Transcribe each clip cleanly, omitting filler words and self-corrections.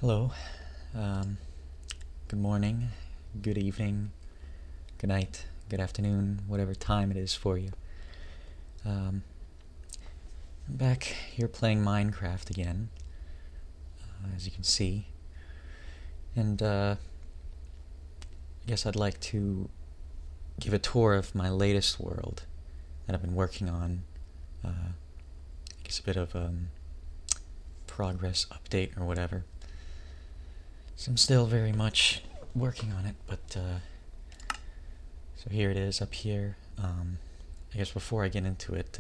Hello. Um, Good morning, good evening, good night, good afternoon, whatever time it is for you. I'm back here playing Minecraft again, as you can see. And I guess I'd like to give a tour of my latest world that I've been working on. I guess a bit of progress update or whatever. So I'm still very much working on it, but so here it is up here. I guess before I get into it,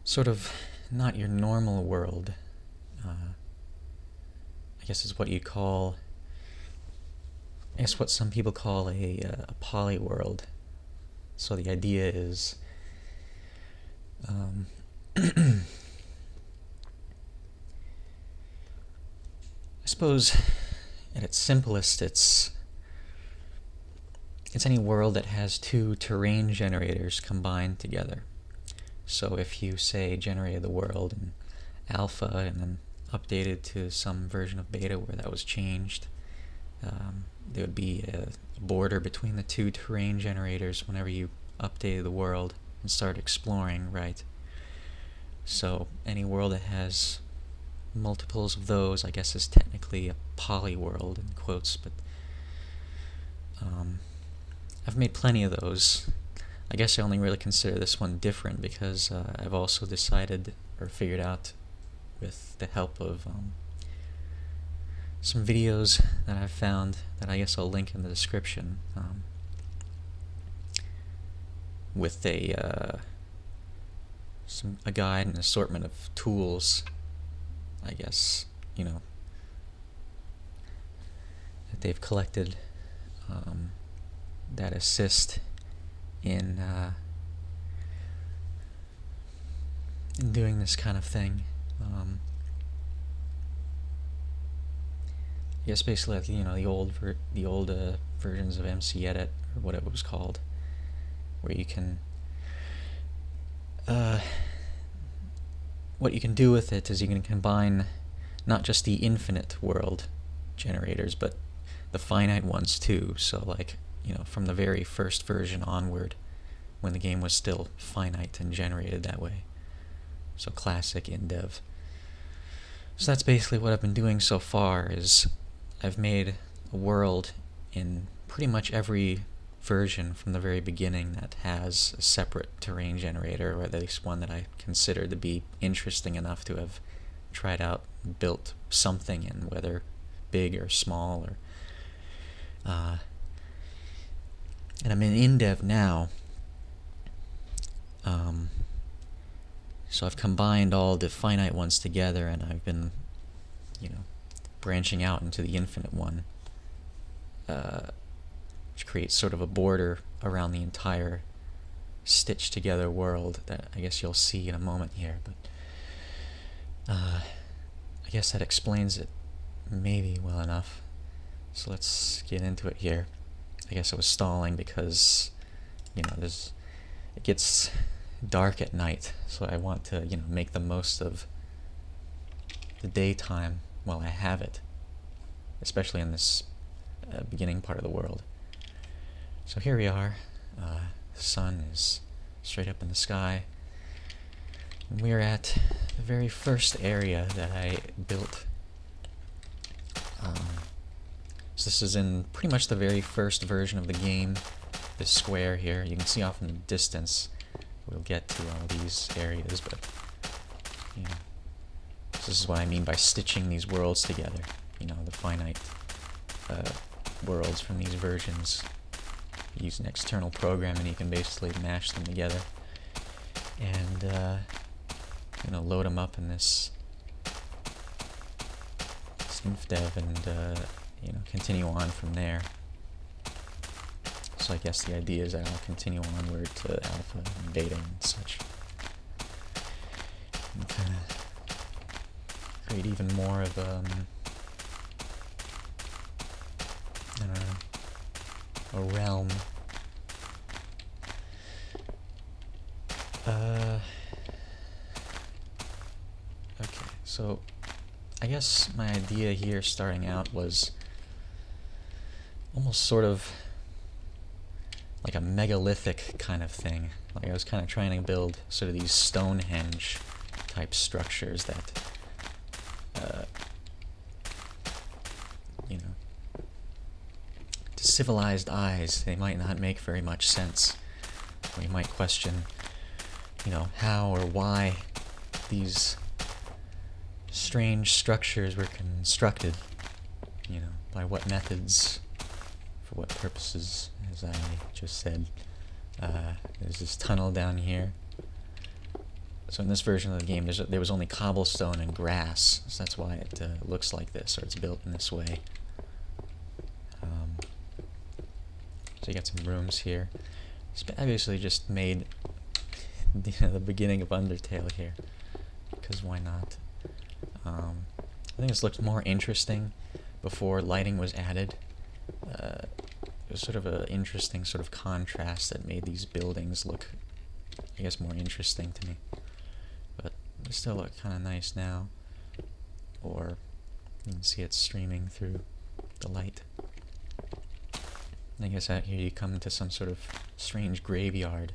sort of not your normal world. I guess is what you call, I guess what some people call a polyworld. So the idea is, I suppose at its simplest, it's any world that has two terrain generators combined together. So if you, say, generated the world in alpha and then updated to some version of beta where that was changed, there would be a border between the two terrain generators whenever you updated the world and started exploring, right? So any world that has multiples of those, I guess, is technically a polyworld, in quotes, but I've made plenty of those. I guess I only really consider this one different because I've also decided, or figured out, with the help of some videos that I've found that I guess I'll link in the description, with a guide and an assortment of tools, I guess, that they've collected that assist in doing this kind of thing. I guess basically, like, the old versions of MC Edit, or whatever it was called, where you can what you can do with it is you can combine not just the infinite world generators, but the finite ones too. So, like, from the very first version onward, when the game was still finite and generated that way. So classic indev. So that's basically what I've been doing so far, is I've made a world in pretty much every version from the very beginning that has a separate terrain generator, or at least one that I consider to be interesting enough to have tried out and built something in, whether big or small, or and I'm in indev now. So I've combined all the finite ones together, and I've been, branching out into the infinite one, which creates sort of a border around the entire stitched together world that I guess you'll see in a moment here. But I guess that explains it maybe well enough. So let's get into it here. I guess I was stalling because, it gets dark at night, so I want to, make the most of the daytime while I have it, especially in this beginning part of the world. So here we are. The sun is straight up in the sky. And we're at the very first area that I built. So this is in pretty much the very first version of the game. This square here, you can see off in the distance. We'll get to all these areas, but this is what I mean by stitching these worlds together. The finite worlds from these versions. You use an external program and you can basically mash them together and load them up in this infdev and continue on from there. So I guess the idea is that I'll continue onward to alpha and beta and such, and kind of create even more of a realm. Okay, so I guess my idea here starting out was almost sort of like a megalithic kind of thing. Like I was kind of trying to build sort of these Stonehenge type structures that, you know, to civilized eyes, they might not make very much sense. Or you might question, you know, how or why these strange structures were constructed, you know, by what methods, for what purposes, as I just said. There's this tunnel down here. So in this version of the game, there was only cobblestone and grass, so that's why it looks like this, or it's built in this way. So you got some rooms here. It's obviously just made the beginning of Undertale here, because why not? I think this looked more interesting before lighting was added. It was sort of an interesting sort of contrast that made these buildings look, I guess, more interesting to me. But they still look kind of nice now. Or you can see it streaming through the light. And I guess out here you come into some sort of strange graveyard.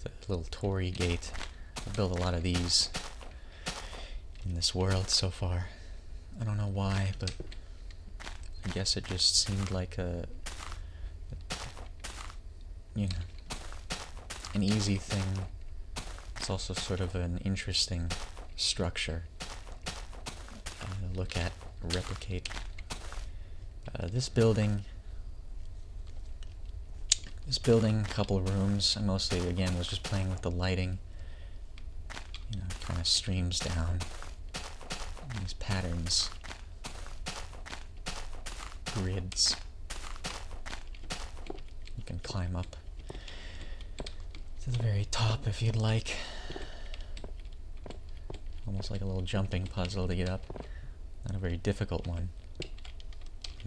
With a little torii gate. I've built a lot of these in this world so far. I don't know why, but I guess it just seemed like you know, an easy thing. It's also sort of an interesting structure to look at, replicate. This building, couple of rooms, I mostly, again, was just playing with the lighting. You know, it kind of streams down. These patterns. Grids. You can climb up to the very top if you'd like. Almost like a little jumping puzzle to get up. Not a very difficult one.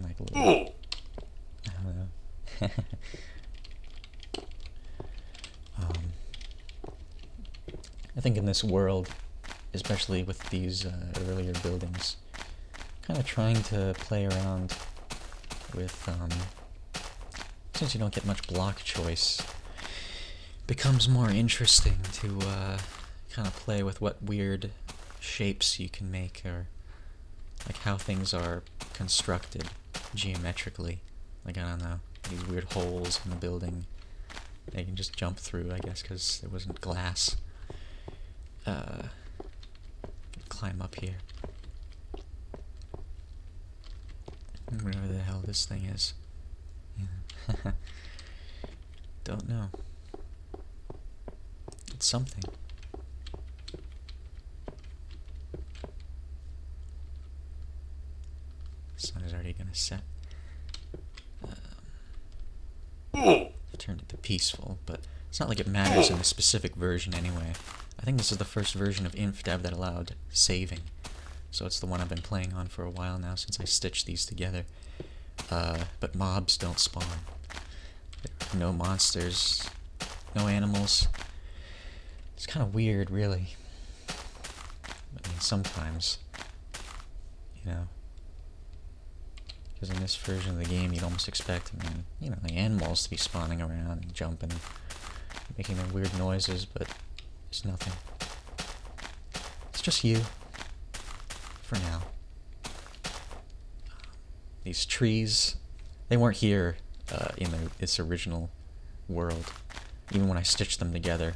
Like a little... I don't know. I think in this world, especially with these earlier buildings, kind of trying to play around with, since you don't get much block choice, becomes more interesting to kind of play with what weird shapes you can make, or like how things are constructed geometrically. Like, I don't know, these weird holes in the building they can just jump through, I guess, because there wasn't glass. Climb up here. Whatever the hell this thing is. Yeah. Don't know. It's something. Sun is already gonna set. I've turned it to peaceful, but it's not like it matters in the specific version anyway. I think this is the first version of infdev that allowed saving, so it's the one I've been playing on for a while now since I stitched these together. But mobs don't spawn. There are no monsters, no animals. It's kind of weird, really. I mean, sometimes, you know, because in this version of the game you'd almost expect, I mean, you know, the animals to be spawning around and jumping, making their weird noises, but there's nothing. It's just you. For now. These trees, they weren't here in its original world, even when I stitched them together.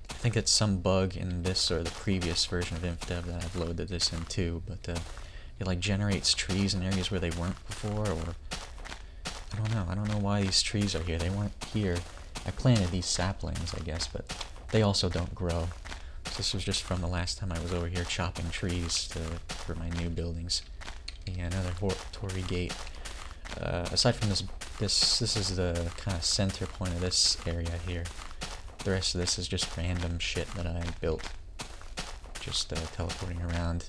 I think it's some bug in this or the previous version of infdev that I've loaded this in too, but it like generates trees in areas where they weren't before, or I don't know why these trees are here. They weren't here. I planted these saplings, I guess, but they also don't grow. So this was just from the last time I was over here chopping trees for my new buildings. Yeah, another torii gate. Aside from this is the kind of center point of this area here. The rest of this is just random shit that I built. Just teleporting around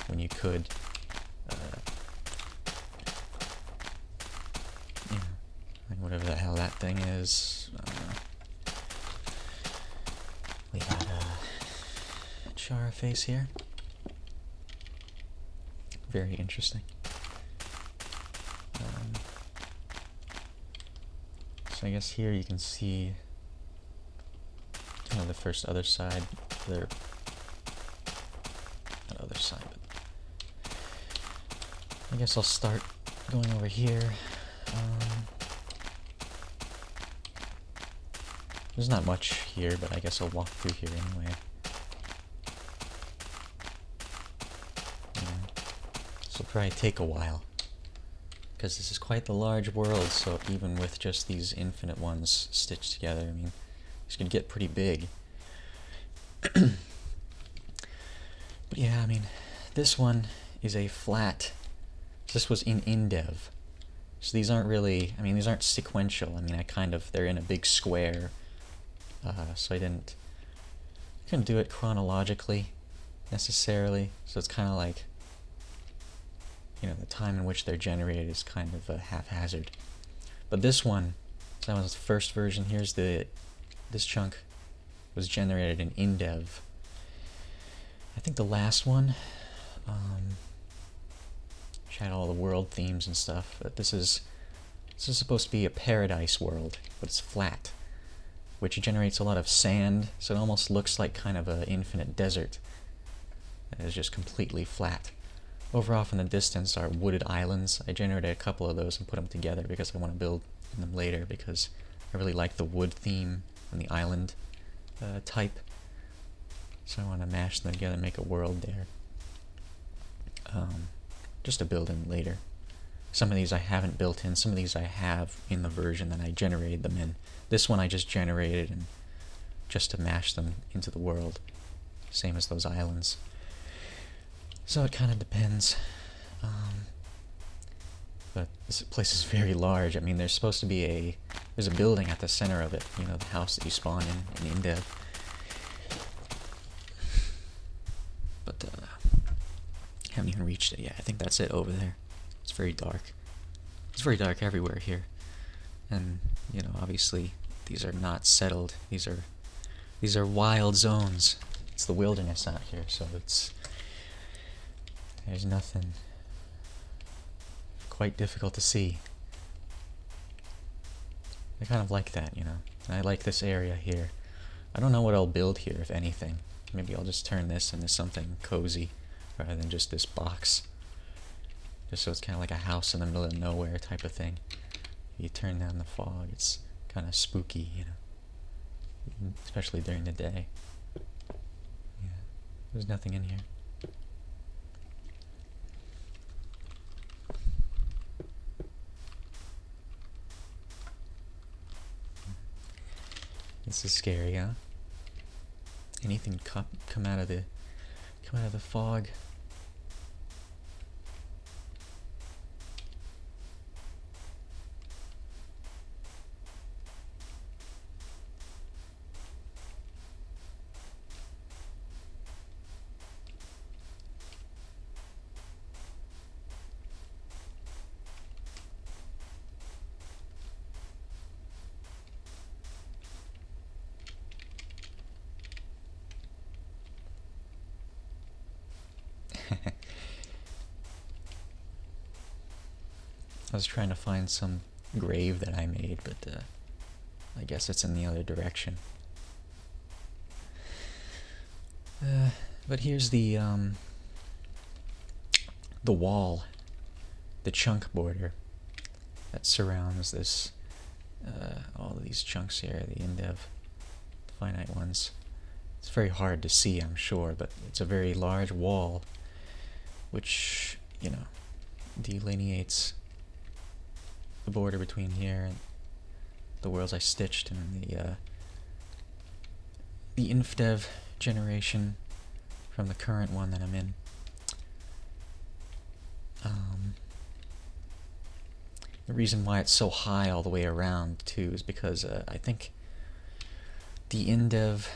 when you could. Yeah, like whatever the hell that thing is. We got a char face here. very interesting. So I guess here you can see kind of the first other side, not other side, but I guess I'll start going over here. There's not much here, but I guess I'll walk through here anyway. This will probably take a while, because this is quite the large world, so even with just these infinite ones stitched together, I mean, it's going to get pretty big. But yeah, I mean, this one is a flat. This was in indev. So these aren't really, I mean, these aren't sequential. I mean, they're in a big square. So I couldn't do it chronologically, necessarily. So it's kind of like, you know, the time in which they're generated is kind of haphazard. But this one, so that was the first version. Here's this chunk was generated in indev. I think the last one, which had all the world themes and stuff, but this is supposed to be a paradise world, but it's flat, which generates a lot of sand, so it almost looks like kind of an infinite desert that is just completely flat. Over off in the distance are wooded islands. I generated a couple of those and put them together because I want to build them later, because I really like the wood theme and the island type. So I want to mash them together and make a world there. Just to build in later. Some of these I haven't built in, some of these I have in the version that I generated them in. This one I just generated and just to mash them into the world. Same as those islands. So it kind of depends. But this place is very large. I mean, there's supposed to be there's a building at the center of it, you know, the house that you spawn in indev. But haven't even reached it yet. I think that's it over there. It's very dark. It's very dark everywhere here. And, you know, obviously these are not settled. These are wild zones. It's the wilderness out here, so there's nothing. Quite difficult to see. I kind of like that, you know. And I like this area here. I don't know what I'll build here, if anything. Maybe I'll just turn this into something cozy rather than just this box. Just so it's kind of like a house in the middle of nowhere type of thing. You turn down the fog, it's kind of spooky, you know. Especially during the day. Yeah, there's nothing in here. This is scary, huh? Anything come out of the fog. I was trying to find some grave that I made, but I guess it's in the other direction. But here's the wall, the chunk border that surrounds this, all of these chunks here, the indev, the finite ones. It's very hard to see, I'm sure, but it's a very large wall, which, you know, delineates the border between here and the worlds I stitched in the infdev generation from the current one that I'm in. The reason why it's so high all the way around too is because I think the indev,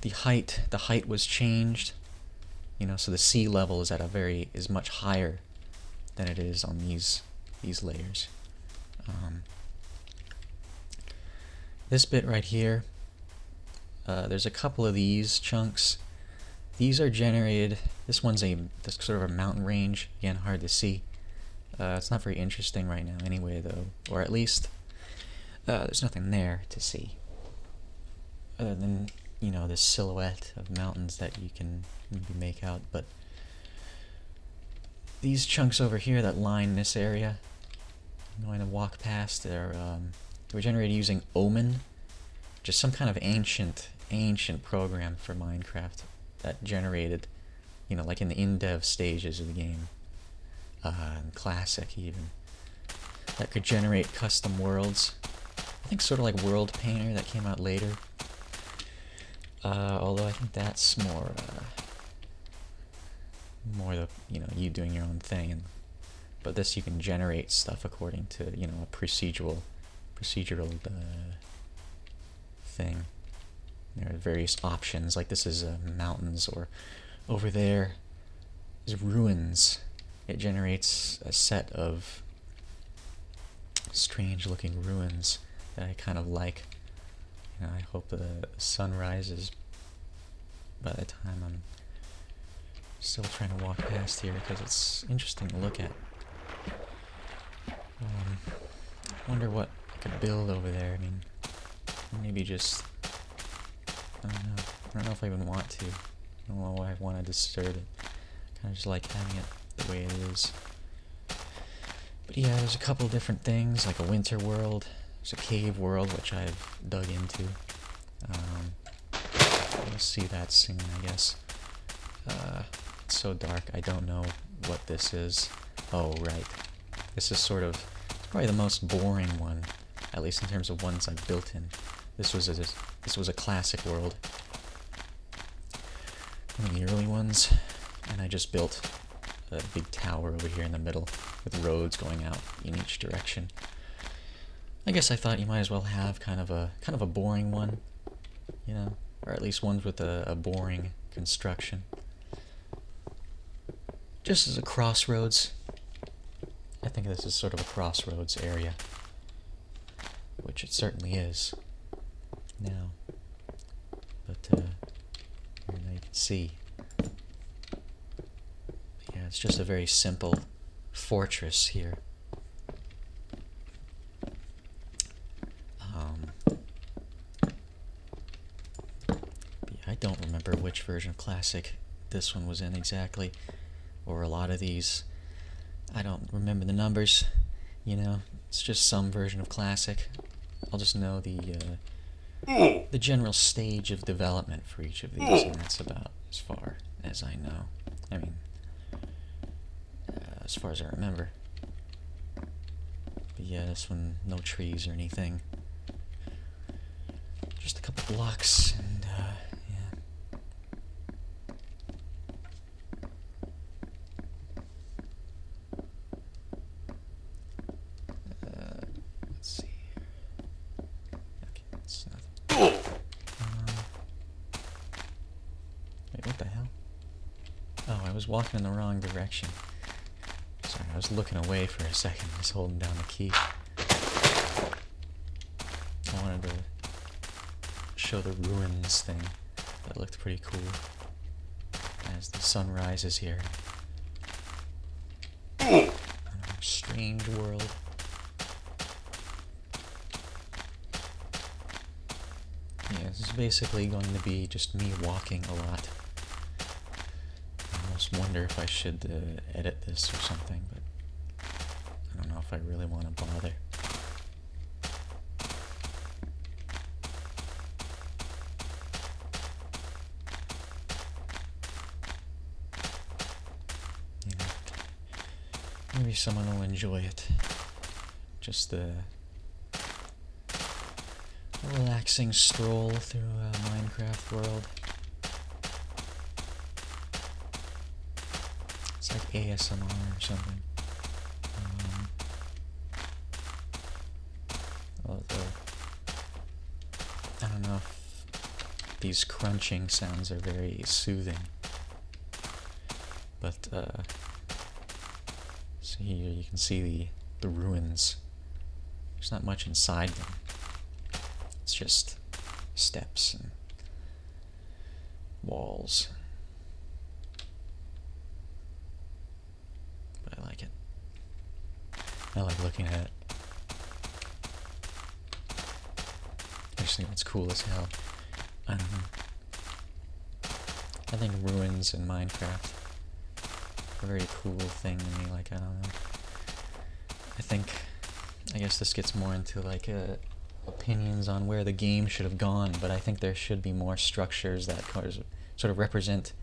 the height was changed, you know, so the sea level is is much higher than it is on these layers. This bit right here, there's a couple of these chunks these are generated. This one's this sort of a mountain range. Again, hard to see. It's not very interesting right now anyway, though. Or at least, there's nothing there to see. Other than, you know, this silhouette of mountains that you can maybe make out. But these chunks over here that line this area, I'm going to walk past, they were generated using Omen, just some kind of ancient program for Minecraft that generated, you know, like in the indev stages of the game, and classic even, that could generate custom worlds. I think sort of like World Painter that came out later. Although I think that's more the, you know, you doing your own thing, but this you can generate stuff according to, you know, a procedural thing. There are various options, like this is mountains, or over there is ruins. It generates a set of strange looking ruins that I kind of like. You know, I hope the sun rises by the time I'm still trying to walk past here, because it's interesting to look at. I wonder what I could build over there. I mean, maybe just, I don't know if I even want to. I don't know why I want to disturb it. Kind of just like having it the way it is. But yeah, there's a couple different things, like a winter world. There's a cave world, which I've dug into. We'll see that soon, I guess. It's so dark, I don't know what this is. Oh, right. This is sort of, it's probably the most boring one, at least in terms of ones I've built in. This was a classic world, one of the early ones, and I just built a big tower over here in the middle with roads going out in each direction. I guess I thought you might as well have kind of a boring one, you know, or at least ones with a boring construction. Just as a crossroads. I think this is sort of a crossroads area, which it certainly is now. But here now you can see. Yeah, it's just a very simple fortress here. I don't remember which version of Classic this one was in exactly, or a lot of these. I don't remember the numbers, you know, it's just some version of Classic. I'll just know the general stage of development for each of these, and that's about as far as I know. I mean, as far as I remember. But yeah, this one, no trees or anything. Just a couple blocks, and yeah. Let's see. Okay, that's nothing. Wait, what the hell? Oh, I was walking in the wrong direction. Sorry, I was looking away for a second, just holding down the key. I wanted to show the ruins thing. That looked pretty cool as the sun rises here. Strange world. Yeah, this is basically going to be just me walking a lot. I almost wonder if I should edit this or something, but I don't know if I really want to bother. Maybe someone will enjoy it. Just a relaxing stroll through a Minecraft world. It's like ASMR or something. Although, I don't know if these crunching sounds are very soothing. But, so here you can see the ruins. There's not much inside them. It's just steps and walls. I like looking at it. I just think it's cool as hell. I don't know. I think ruins in Minecraft are a very cool thing to me. Like, I don't know. I guess this gets more into like opinions on where the game should have gone, but I think there should be more structures that sort of represent,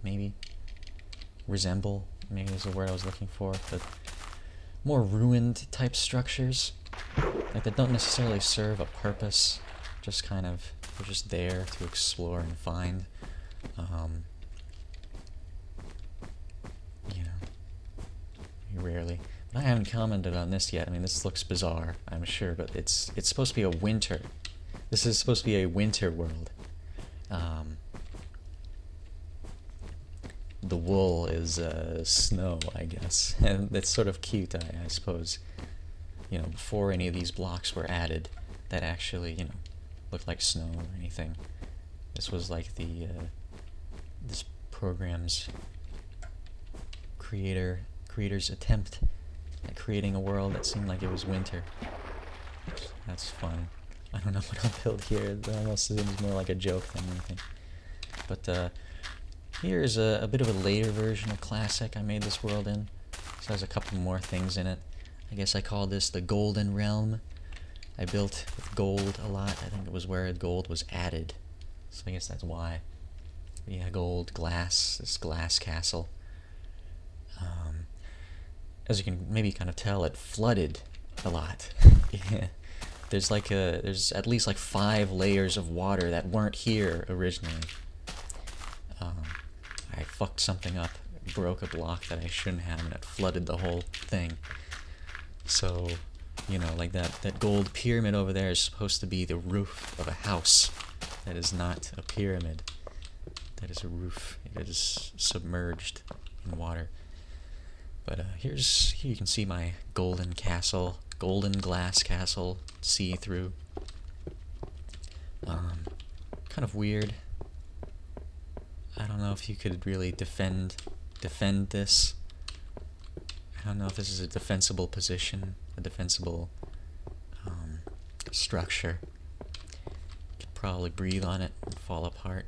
maybe, resemble, maybe is the word I was looking for, but more ruined type structures, like that don't necessarily serve a purpose, just kind of, they're just there to explore and find, you know, rarely. But I haven't commented on this yet. I mean, this looks bizarre, I'm sure, but it's supposed to be a winter. This is supposed to be a winter world. The wool is snow, I guess, and it's sort of cute, I suppose. You know, before any of these blocks were added, that actually, you know, looked like snow or anything. This was like the this program's creator's attempt at creating a world that seemed like it was winter. That's fun. I don't know what I'll build here. It almost seems more like a joke than anything. But here's a bit of a later version of Classic I made this world in. So there's a couple more things in it. I guess I call this the Goulden Realm. I built with gold a lot. I think it was where gold was added. So I guess that's why. Yeah, gold, glass, this glass castle. As you can maybe kind of tell, it flooded a lot. Yeah. There's at least like 5 layers of water that weren't here originally. I fucked something up, broke a block that I shouldn't have, and it flooded the whole thing. So, you know, like that gold pyramid over there is supposed to be the roof of a house. That is not a pyramid. That is a roof. It is submerged in water. But here you can see my golden castle, golden glass castle, see-through. Kind of weird. I don't know if you could really defend this. I don't know if this is a defensible position, a defensible structure. You could probably breathe on it and fall apart.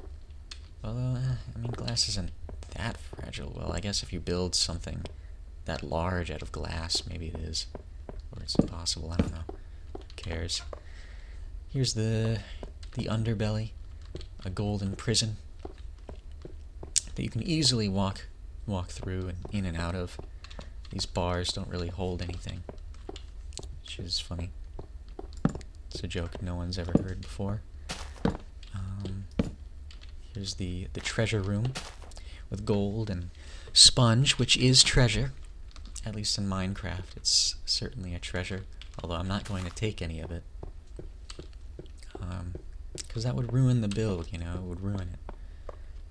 Although, I mean, glass isn't that fragile. Well, I guess if you build something that large out of glass, maybe it is. Or it's impossible, I don't know. Who cares? Here's the underbelly, a golden prison that you can easily walk through and in and out of. These bars don't really hold anything, which is funny. It's a joke no one's ever heard before. Here's the treasure room with gold and sponge, which is treasure. At least in Minecraft, it's certainly a treasure. Although I'm not going to take any of it. Because that would ruin the build, you know, it would ruin it.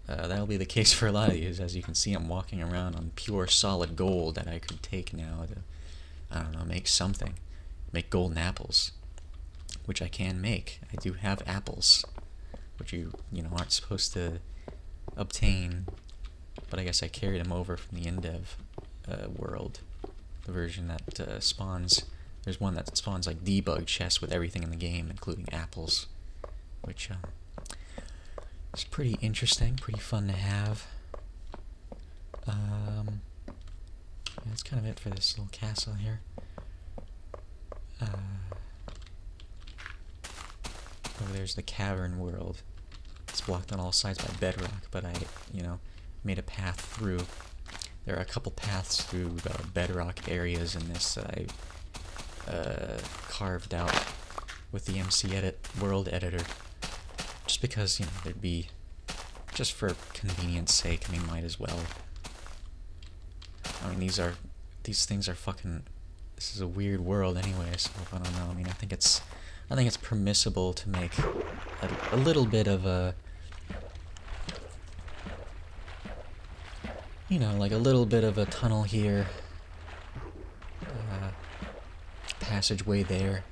That'll be the case for a lot of these. As you can see, I'm walking around on pure solid gold that I could take now to, I don't know, make something. Make golden apples, which I can make. I do have apples, which you know, aren't supposed to obtain, but I guess I carried them over from the indev world, the version that spawns. There's one that spawns like debug chests with everything in the game, including apples, which it's pretty interesting, pretty fun to have. Yeah, that's kind of it for this little castle here. Over there's the cavern world. It's blocked on all sides by bedrock, but I, you know, made a path through. There are a couple paths through bedrock areas in this I carved out with the MC Edit world editor. Just because, you know, there'd be, just for convenience sake, I mean, might as well. I mean, these things are fucking, this is a weird world anyway, so I don't know. I mean, I think it's permissible to make a little bit of a, you know, like a little bit of a tunnel here, passageway there.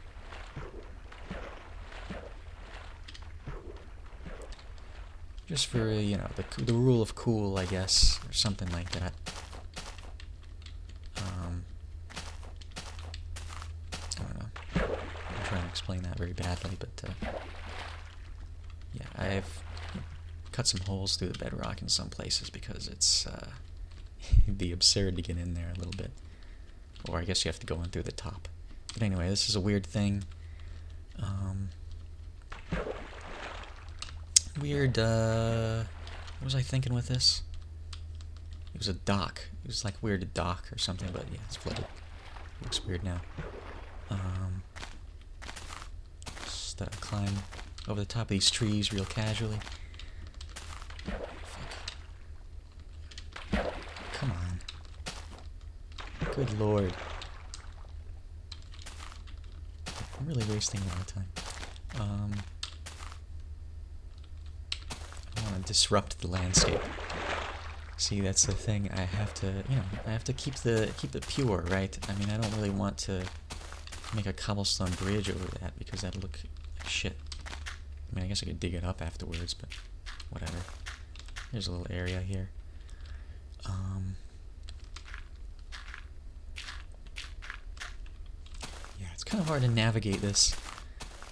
Just for, you know, the rule of cool, I guess, or something like that. explain that very badly, but yeah, I've cut some holes through the bedrock in some places because it's it'd be absurd to get in there a little bit. Or I guess you have to go in through the top. But anyway, this is a weird thing. What was I thinking with this? It was a dock. It was like weird to dock or something, but yeah, it's flooded. It looks weird now. Just climb over the top of these trees real casually. Fuck. Come on. Good lord. I'm really wasting a lot of time. I want to disrupt the landscape. See, that's the thing. I have to, I have to keep it pure, right? I mean, I don't really want to make a cobblestone bridge over that because that'd look like shit. I mean, I guess I could dig it up afterwards, but whatever. There's a little area here. Yeah, it's kind of hard to navigate this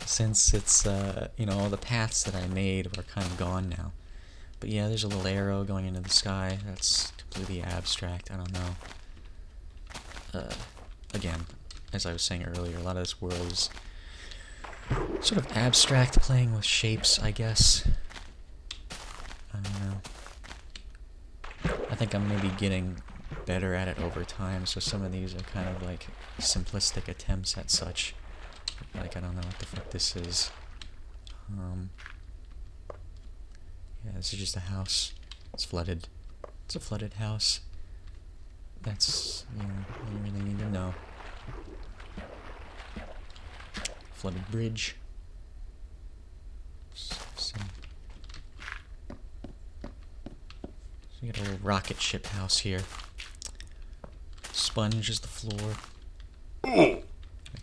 since it's, all the paths that I made are kind of gone now. But yeah, there's a little arrow going into the sky. That's completely abstract. I don't know. Again, as I was saying earlier, a lot of this world is sort of abstract, playing with shapes, I guess. I don't know. I think I'm maybe getting better at it over time, so some of these are kind of like simplistic attempts at such. Like, I don't know what the fuck this is. Yeah, this is just a house. It's flooded. It's a flooded house. That's, all you really need to know. Flooded bridge. So we got a little rocket ship house here. Sponge is the floor. A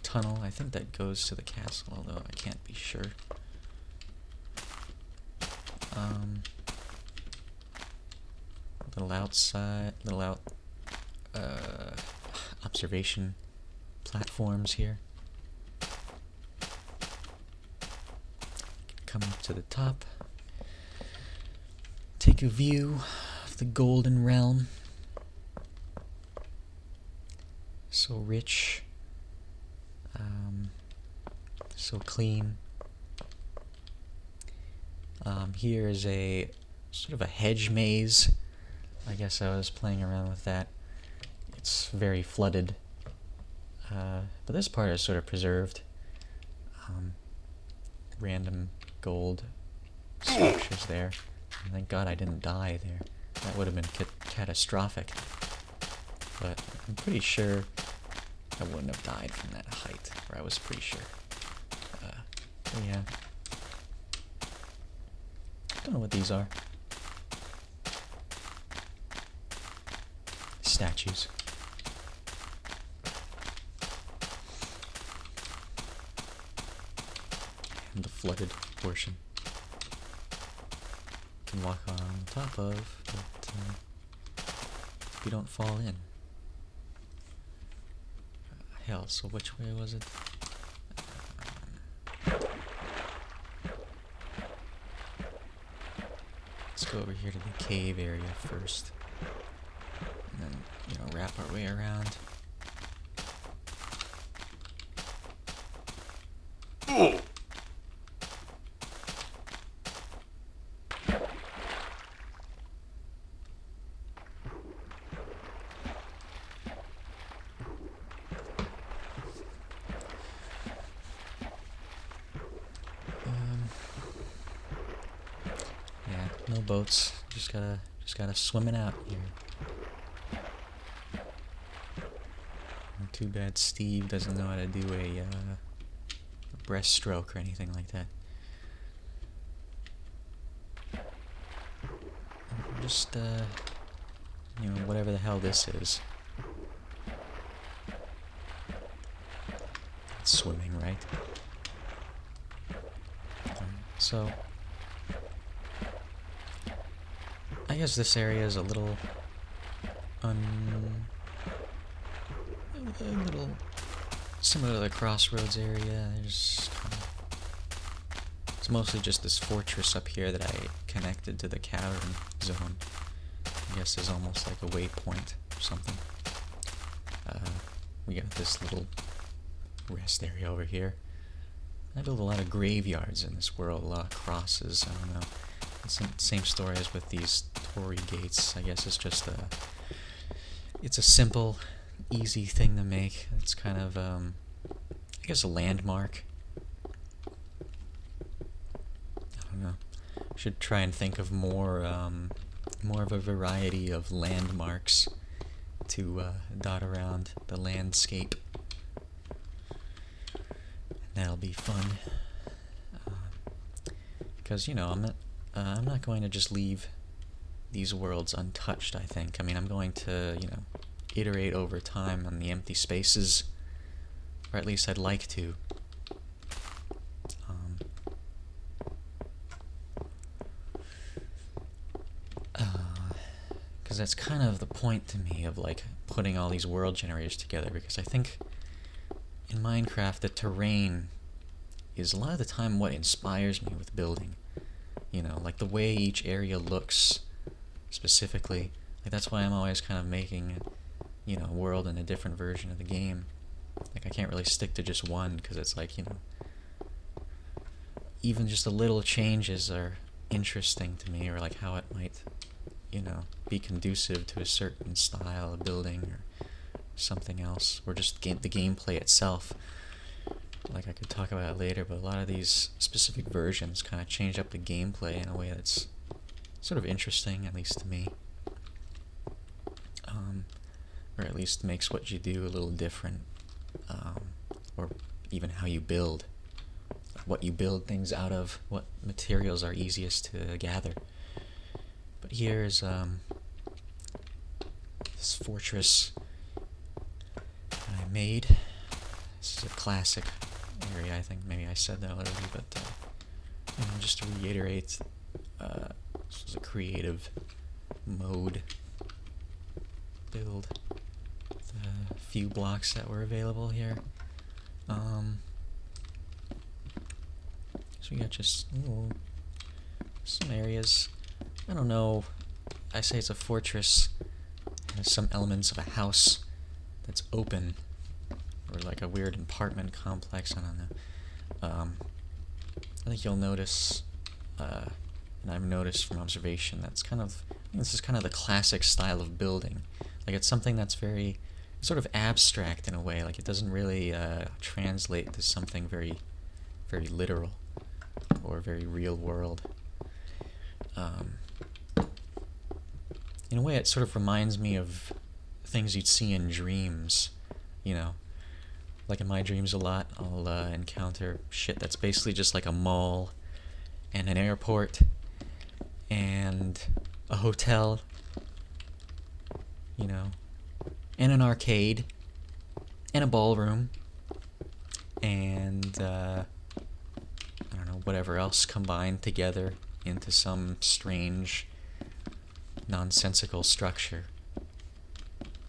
tunnel, I think that goes to the castle, although I can't be sure. Observation platforms here. Come up to the top. Take a view of the Goulden Realm. So rich. So clean. Here is a sort of a hedge maze. I guess I was playing around with that. It's very flooded. But this part is sort of preserved. Random gold structures there. And thank God I didn't die there. That would have been catastrophic. But I'm pretty sure I wouldn't have died from that height. Or I was pretty sure. Yeah. Don't know what these are. Statues. And the flooded portion. You can walk on top of, but you don't fall in. Hell, so which way was it? Let's go over here to the cave area first. And then, wrap our way around. Yeah, no boats. Just gotta swim it out here. Too bad Steve doesn't know how to do a breaststroke or anything like that. Just, whatever the hell this is. It's swimming, right? So, I guess this area is a little Similar to the crossroads area, it's mostly just this fortress up here that I connected to the cavern zone. I guess is almost like a waypoint or something. We got this little rest area over here. I build a lot of graveyards in this world, a lot of crosses, I don't know. It's the same story as with these Torii gates. I guess it's just it's a simple, easy thing to make. It's kind of, I guess a landmark. I don't know. Should try and think of more of a variety of landmarks to dot around the landscape. That'll be fun. Because, you know, I'm not going to just leave these worlds untouched, I think. I mean, I'm going to, you know, iterate over time on the empty spaces, or at least I'd like to. Because that's kind of the point to me of, like, putting all these world generators together, because I think in Minecraft the terrain is a lot of the time what inspires me with building. You know, like the way each area looks specifically. Like that's why I'm always kind of making, you know, a world in a different version of the game. Like I can't really stick to just one, because it's like, you know, even just the little changes are interesting to me, or like how it might, you know, be conducive to a certain style of building or something else, or just the gameplay itself. Like I could talk about it later, but a lot of these specific versions kind of change up the gameplay in a way that's sort of interesting, at least to me. Or at least makes what you do a little different, or even how you build, what you build things out of, what materials are easiest to gather. But here's this fortress that I made. This is a classic area, I think maybe I said that already, but you know, just to reiterate, this was a creative mode build. The few blocks that were available here. So we got just some areas. I don't know. I say it's a fortress. It has some elements of a house that's open, or like a weird apartment complex. I don't know. I think you'll notice, and I've noticed from observation, that's kind of, I think this is kind of the classic style of building. Like it's something that's very sort of abstract in a way. Like it doesn't really translate to something very, very literal or very real world. In a way, it sort of reminds me of things you'd see in dreams, you know. Like in my dreams a lot, I'll encounter shit that's basically just like a mall and an airport and a hotel, you know, and an arcade and a ballroom and I don't know, whatever else combined together into some strange nonsensical structure,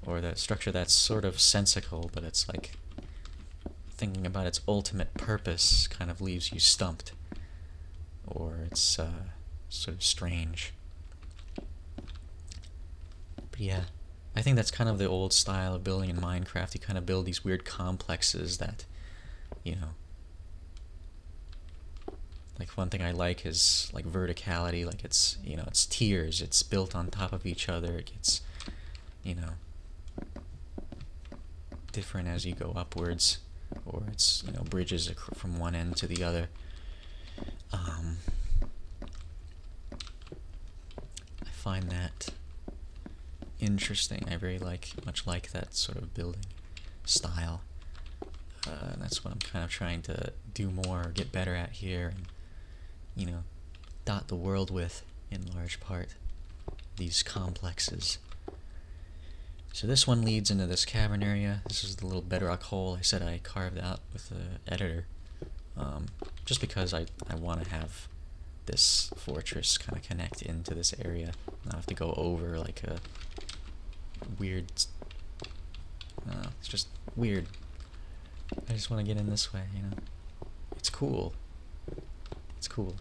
or the structure that's sort of sensical, but it's like thinking about its ultimate purpose kind of leaves you stumped, or it's sort of strange. But yeah, I think that's kind of the old style of building in Minecraft. You kind of build these weird complexes that, you know, like one thing I like is like verticality, like it's, you know, it's tiers, it's built on top of each other, it gets, you know, different as you go upwards, or it's, you know, bridges from one end to the other. I find that interesting. I very much like that sort of building style. And that's what I'm kind of trying to do more, or get better at here, and, you know, dot the world with, in large part, these complexes. So this one leads into this cavern area. This is the little bedrock hole I said I carved out with the editor, just because I want to have this fortress kind of connect into this area, not have to go over like a weird, it's just weird. I just want to get in this way, you know. It's cool. It's cool.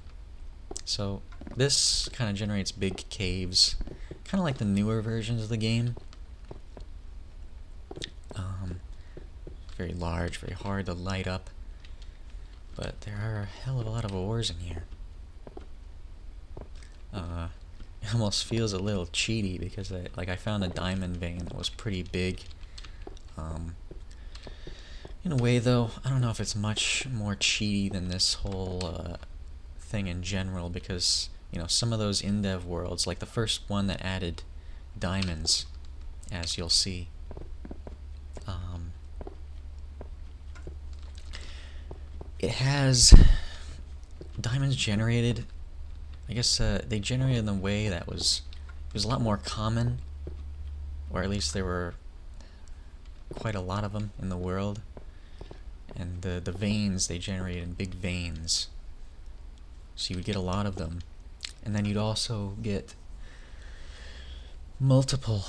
So this kind of generates big caves, kind of like the newer versions of the game. Very large, very hard to light up, but there are a hell of a lot of ores in here. It almost feels a little cheaty because I found a diamond vein that was pretty big. In a way though, I don't know if it's much more cheaty than this whole thing in general, because you know, some of those indev worlds, like the first one that added diamonds, as you'll see, it has diamonds generated. I guess they generated in a way that was a lot more common, or at least there were quite a lot of them in the world. And the veins they generated in big veins, so you would get a lot of them, and then you'd also get multiple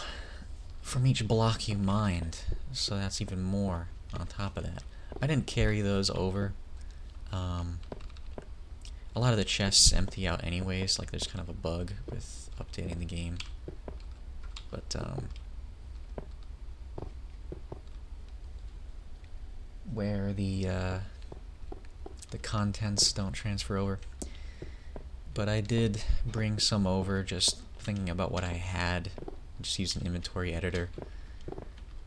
from each block you mined, so that's even more on top of that. I didn't carry those over. A lot of the chests empty out anyways, like there's kind of a bug with updating the game. But where the contents don't transfer over. But I did bring some over, just thinking about what I had. Just used an inventory editor.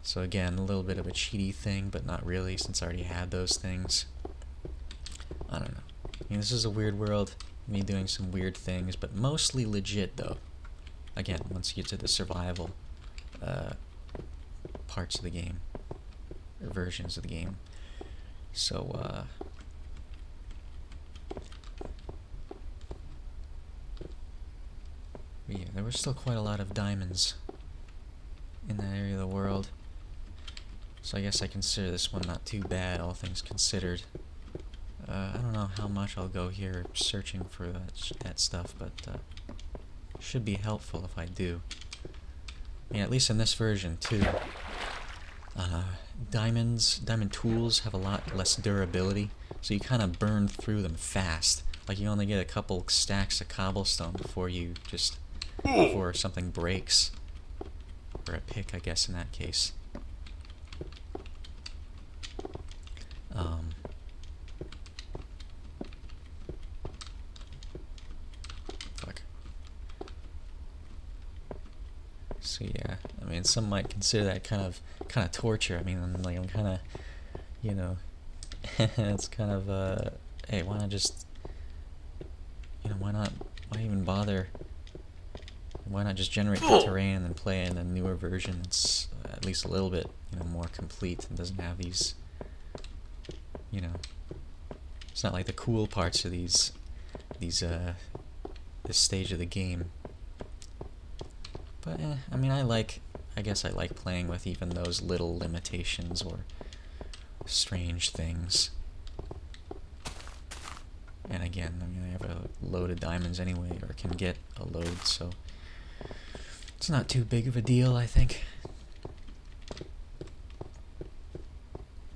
So again, a little bit of a cheaty thing, but not really, since I already had those things. I don't know. I mean, this is a weird world, me doing some weird things, but mostly legit though. Again, once you get to the survival parts of the game, or versions of the game. So, yeah, there was still quite a lot of diamonds in that area of the world. So I guess I consider this one not too bad, all things considered. I don't know how much I'll go here searching for that stuff, but should be helpful if I do. Yeah, at least in this version too. Diamond tools have a lot less durability, so you kind of burn through them fast. Like you only get a couple stacks of cobblestone before something breaks, or a pick, I guess in that case. Fuck. So yeah, I mean, some might consider that kind of torture. I mean, like I'm kind of, you know, it's kind of hey, why not just, you know, why even bother? Why not just generate the terrain and then play in a newer version that's at least a little bit, you know, more complete and doesn't have these, you know, it's not like the cool parts of this stage of the game. But I mean, I guess I like playing with even those little limitations or strange things. And again, I mean, I have a load of diamonds anyway, or can get a load, so it's not too big of a deal, I think.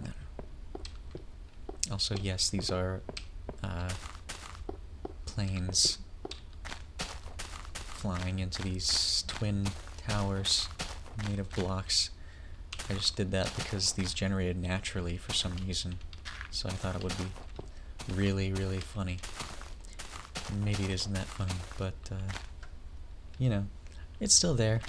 No. Also, yes, these are planes flying into these twin towers made of blocks. I just did that because these generated naturally for some reason, so I thought it would be really, really funny. Maybe it isn't that funny, but you know, it's still there.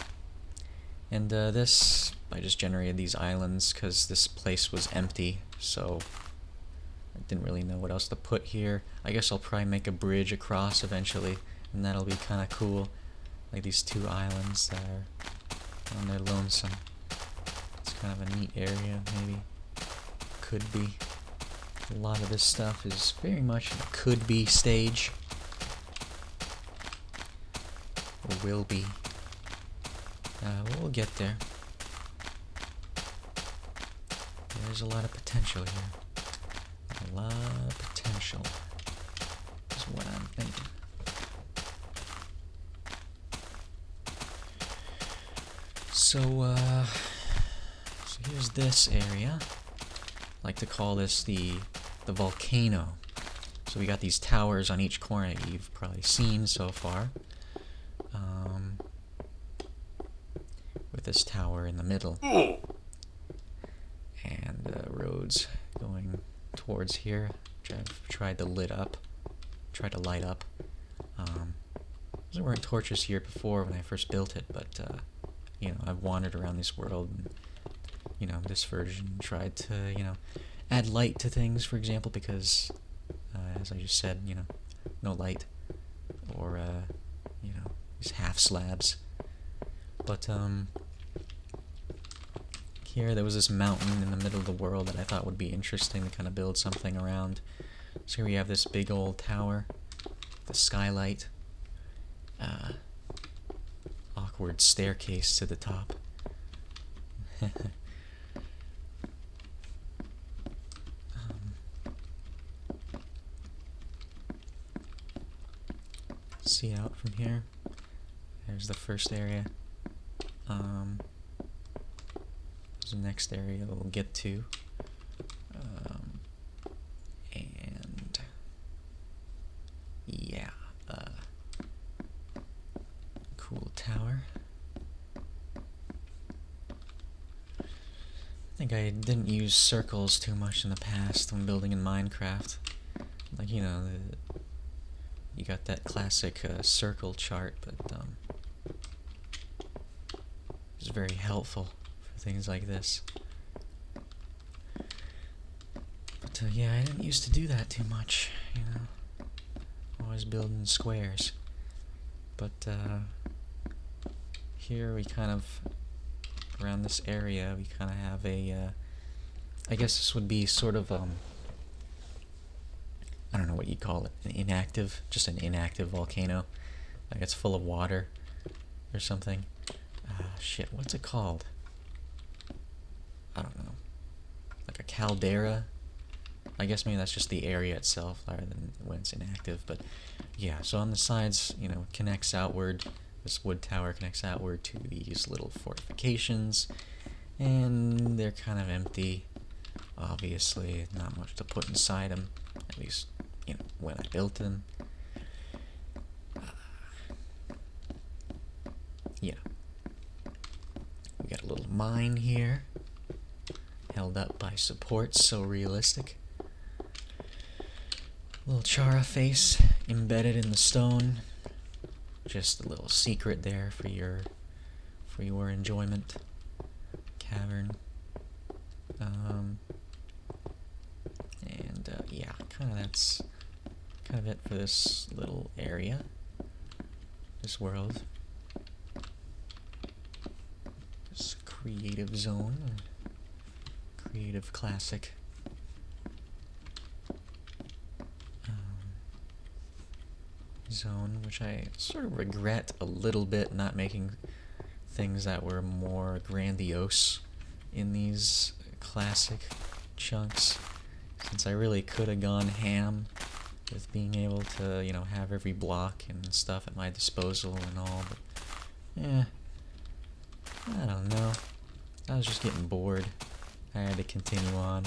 And this, I just generated these islands because this place was empty, so I didn't really know what else to put here. I guess I'll probably make a bridge across eventually, and that'll be kind of cool. Like these two islands that are on their lonesome. It's kind of a neat area, maybe. Could be. A lot of this stuff is very much in a could be stage. Or will be. We'll get there. There's a lot of potential here. A lot of potential is what I'm thinking. So here's this area. like to call this the volcano. So we got these towers on each corner that you've probably seen so far. With this tower in the middle. And roads going towards here, which I've tried to light up. There weren't torches here before when I first built it, but you know, I've wandered around this world and, you know, this version tried to, you know, add light to things, for example, because as I just said, you know, no light, or you know, these half slabs. But here there was this mountain in the middle of the world that I thought would be interesting to kind of build something around. So here we have this big old tower, the skylight, awkward staircase to the top. See out from here. There's the first area. There's the next area we'll get to. And yeah, cool tower. I think I didn't use circles too much in the past when building in Minecraft. Like, you know, you got that classic circle chart, but it's very helpful for things like this. But yeah, I didn't used to do that too much, you know. Always building squares. But here we kind of, around this area, we kind of have a, I guess this would be sort of, I don't know what you'd call it, just an inactive volcano. Like it's full of water or something. Shit, what's it called? I don't know. Like a caldera? I guess maybe that's just the area itself rather than when it's inactive. But yeah, so on the sides, you know, connects outward. This wood tower connects outward to these little fortifications. And they're kind of empty. Obviously, not much to put inside them. At least, you know, when I built them. Yeah. We got a little mine here. Held up by supports, so realistic. Little Chara face embedded in the stone. Just a little secret there for your enjoyment. Cavern. Yeah, that's kind of it for this little area. This world. This creative zone. Creative classic. Zone, which I sort of regret a little bit not making things that were more grandiose in these classic chunks, since I really could have gone ham with being able to, you know, have every block and stuff at my disposal and all, but yeah, I don't know. I was just getting bored. I had to continue on.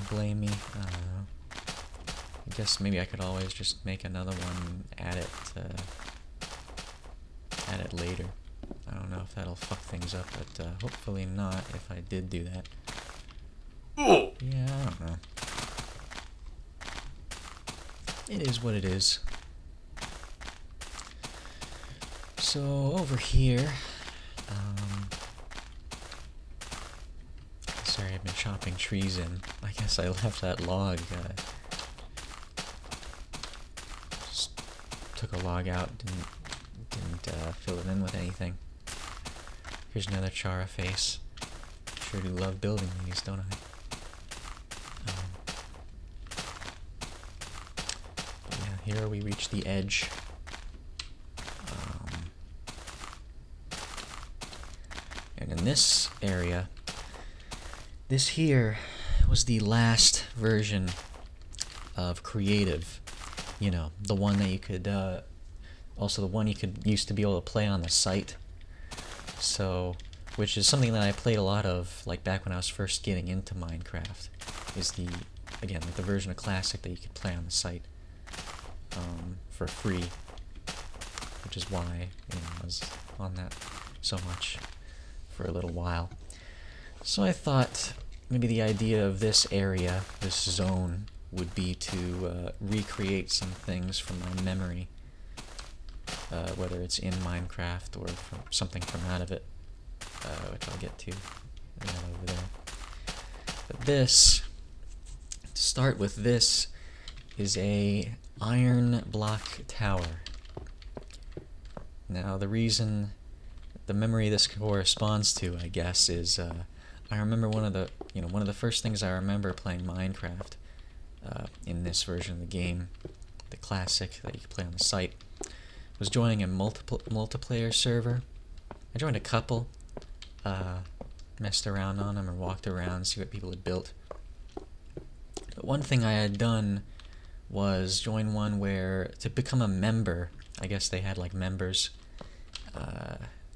Blame me? I don't know. I guess maybe I could always just make another one and add it later. I don't know if that'll fuck things up, but hopefully not if I did do that. Yeah, I don't know. It is what it is. So over here, sorry, I've been chopping trees in. I guess I left that log. Just took a log out, didn't fill it in with anything. Here's another Chara face. Sure do love building these, don't I? Yeah, here we reach the edge. And in this area, this here was the last version of creative. You know, the one that you could, also the one you could used to be able to play on the site. So which is something that I played a lot of, like back when I was first getting into Minecraft, is the, again, like the version of Classic that you could play on the site for free, which is why, you know, I was on that so much for a little while. So I thought maybe the idea of this area, this zone, would be to recreate some things from my memory, whether it's in Minecraft or from something from out of it, which I'll get to over there. But this, to start with, this is a iron block tower. Now the reason, the memory this corresponds to, I guess, is I remember one of the first things I remember playing Minecraft in this version of the game, the classic that you could play on the site, was joining a multiplayer server. I joined a couple, messed around on them or walked around, see what people had built. But one thing I had done was join one where, to become a member, I guess they had like members,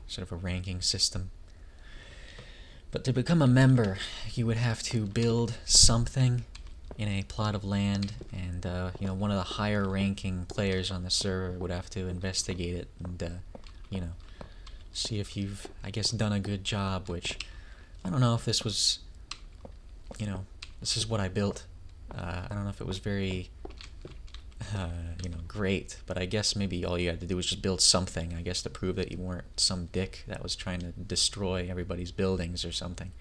sort of a ranking system. But to become a member, you would have to build something in a plot of land, and you know, one of the higher ranking players on the server would have to investigate it and you know, see if you've, I guess, done a good job, which I don't know if this was, you know, this is what I built. I don't know if it was very you know, great, but I guess maybe all you had to do was just build something, I guess, to prove that you weren't some dick that was trying to destroy everybody's buildings or something.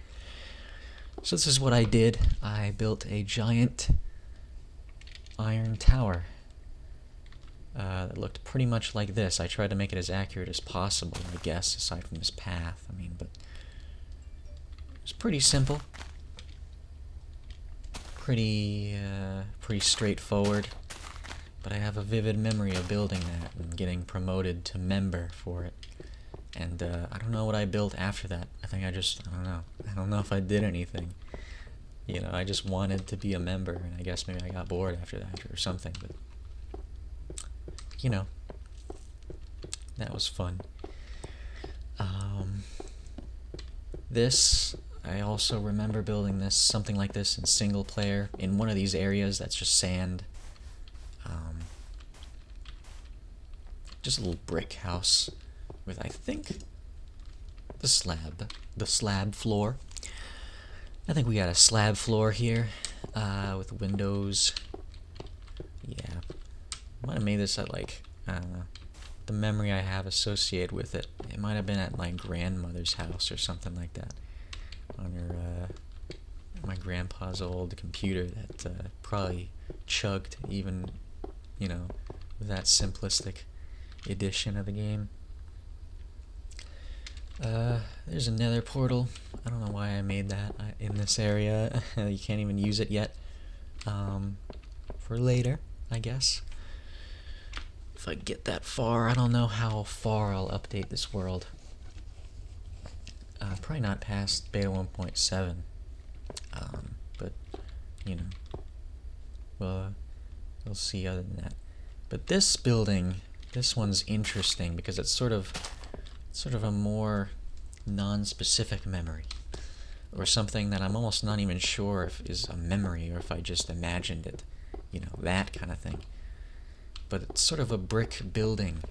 So this is what I did. I built a giant iron tower that looked pretty much like this. I tried to make it as accurate as possible, I guess, aside from this path. I mean, but it was pretty simple. Pretty straightforward. But I have a vivid memory of building that and getting promoted to member for it. And I don't know what I built after that. I think I don't know. I don't know if I did anything. You know, I just wanted to be a member, and I guess maybe I got bored after that or something. But, you know, that was fun. This, I also remember building this, something like this in single player, in one of these areas that's just sand. Just a little brick house with, I think, the slab floor. I think we got a slab floor here, with windows. Yeah, might have made this at, like, I don't know, the memory I have associated with it. It might have been at my grandmother's house or something like that, on her, my grandpa's old computer that probably chugged even, you know, with that simplistic edition of the game. There's a nether portal. I don't know why I made that in this area. You can't even use it yet. For later, I guess. If I get that far, I don't know how far I'll update this world. Probably not past beta 1.7. But, you know, well, we'll see other than that. But this building, this one's interesting because it's sort of a more non-specific memory, or something that I'm almost not even sure if is a memory or if I just imagined it, you know, that kind of thing. But it's sort of a brick building.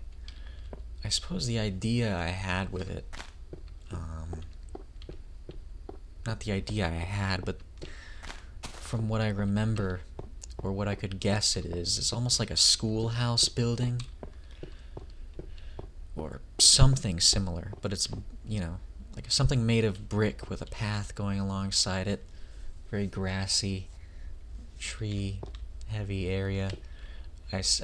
I suppose the idea I had with it, not the idea I had, but from what I remember, or what I could guess it is, it's almost like a schoolhouse building, or something similar, but it's, you know, like something made of brick with a path going alongside it, very grassy, tree-heavy area.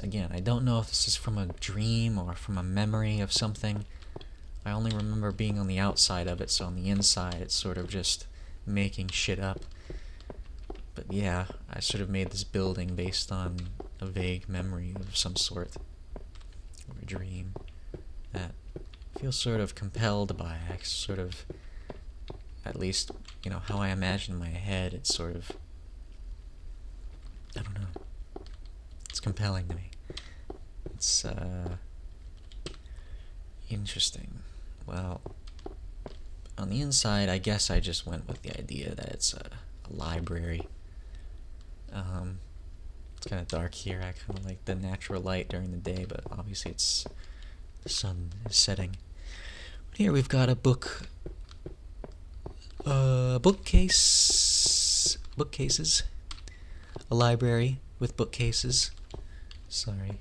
Again, I don't know if this is from a dream or from a memory of something. I only remember being on the outside of it, so on the inside it's sort of just making shit up. But yeah, I sort of made this building based on a vague memory of some sort, or a dream, that I feel sort of compelled by. I sort of, at least, you know, how I imagine in my head, it's sort of, I don't know, it's compelling to me. It's, interesting. Well, on the inside, I guess I just went with the idea that it's a library. It's kind of dark here. I kind of like the natural light during the day, but obviously the sun is setting. But here we've got a bookcases, a library with bookcases. Sorry.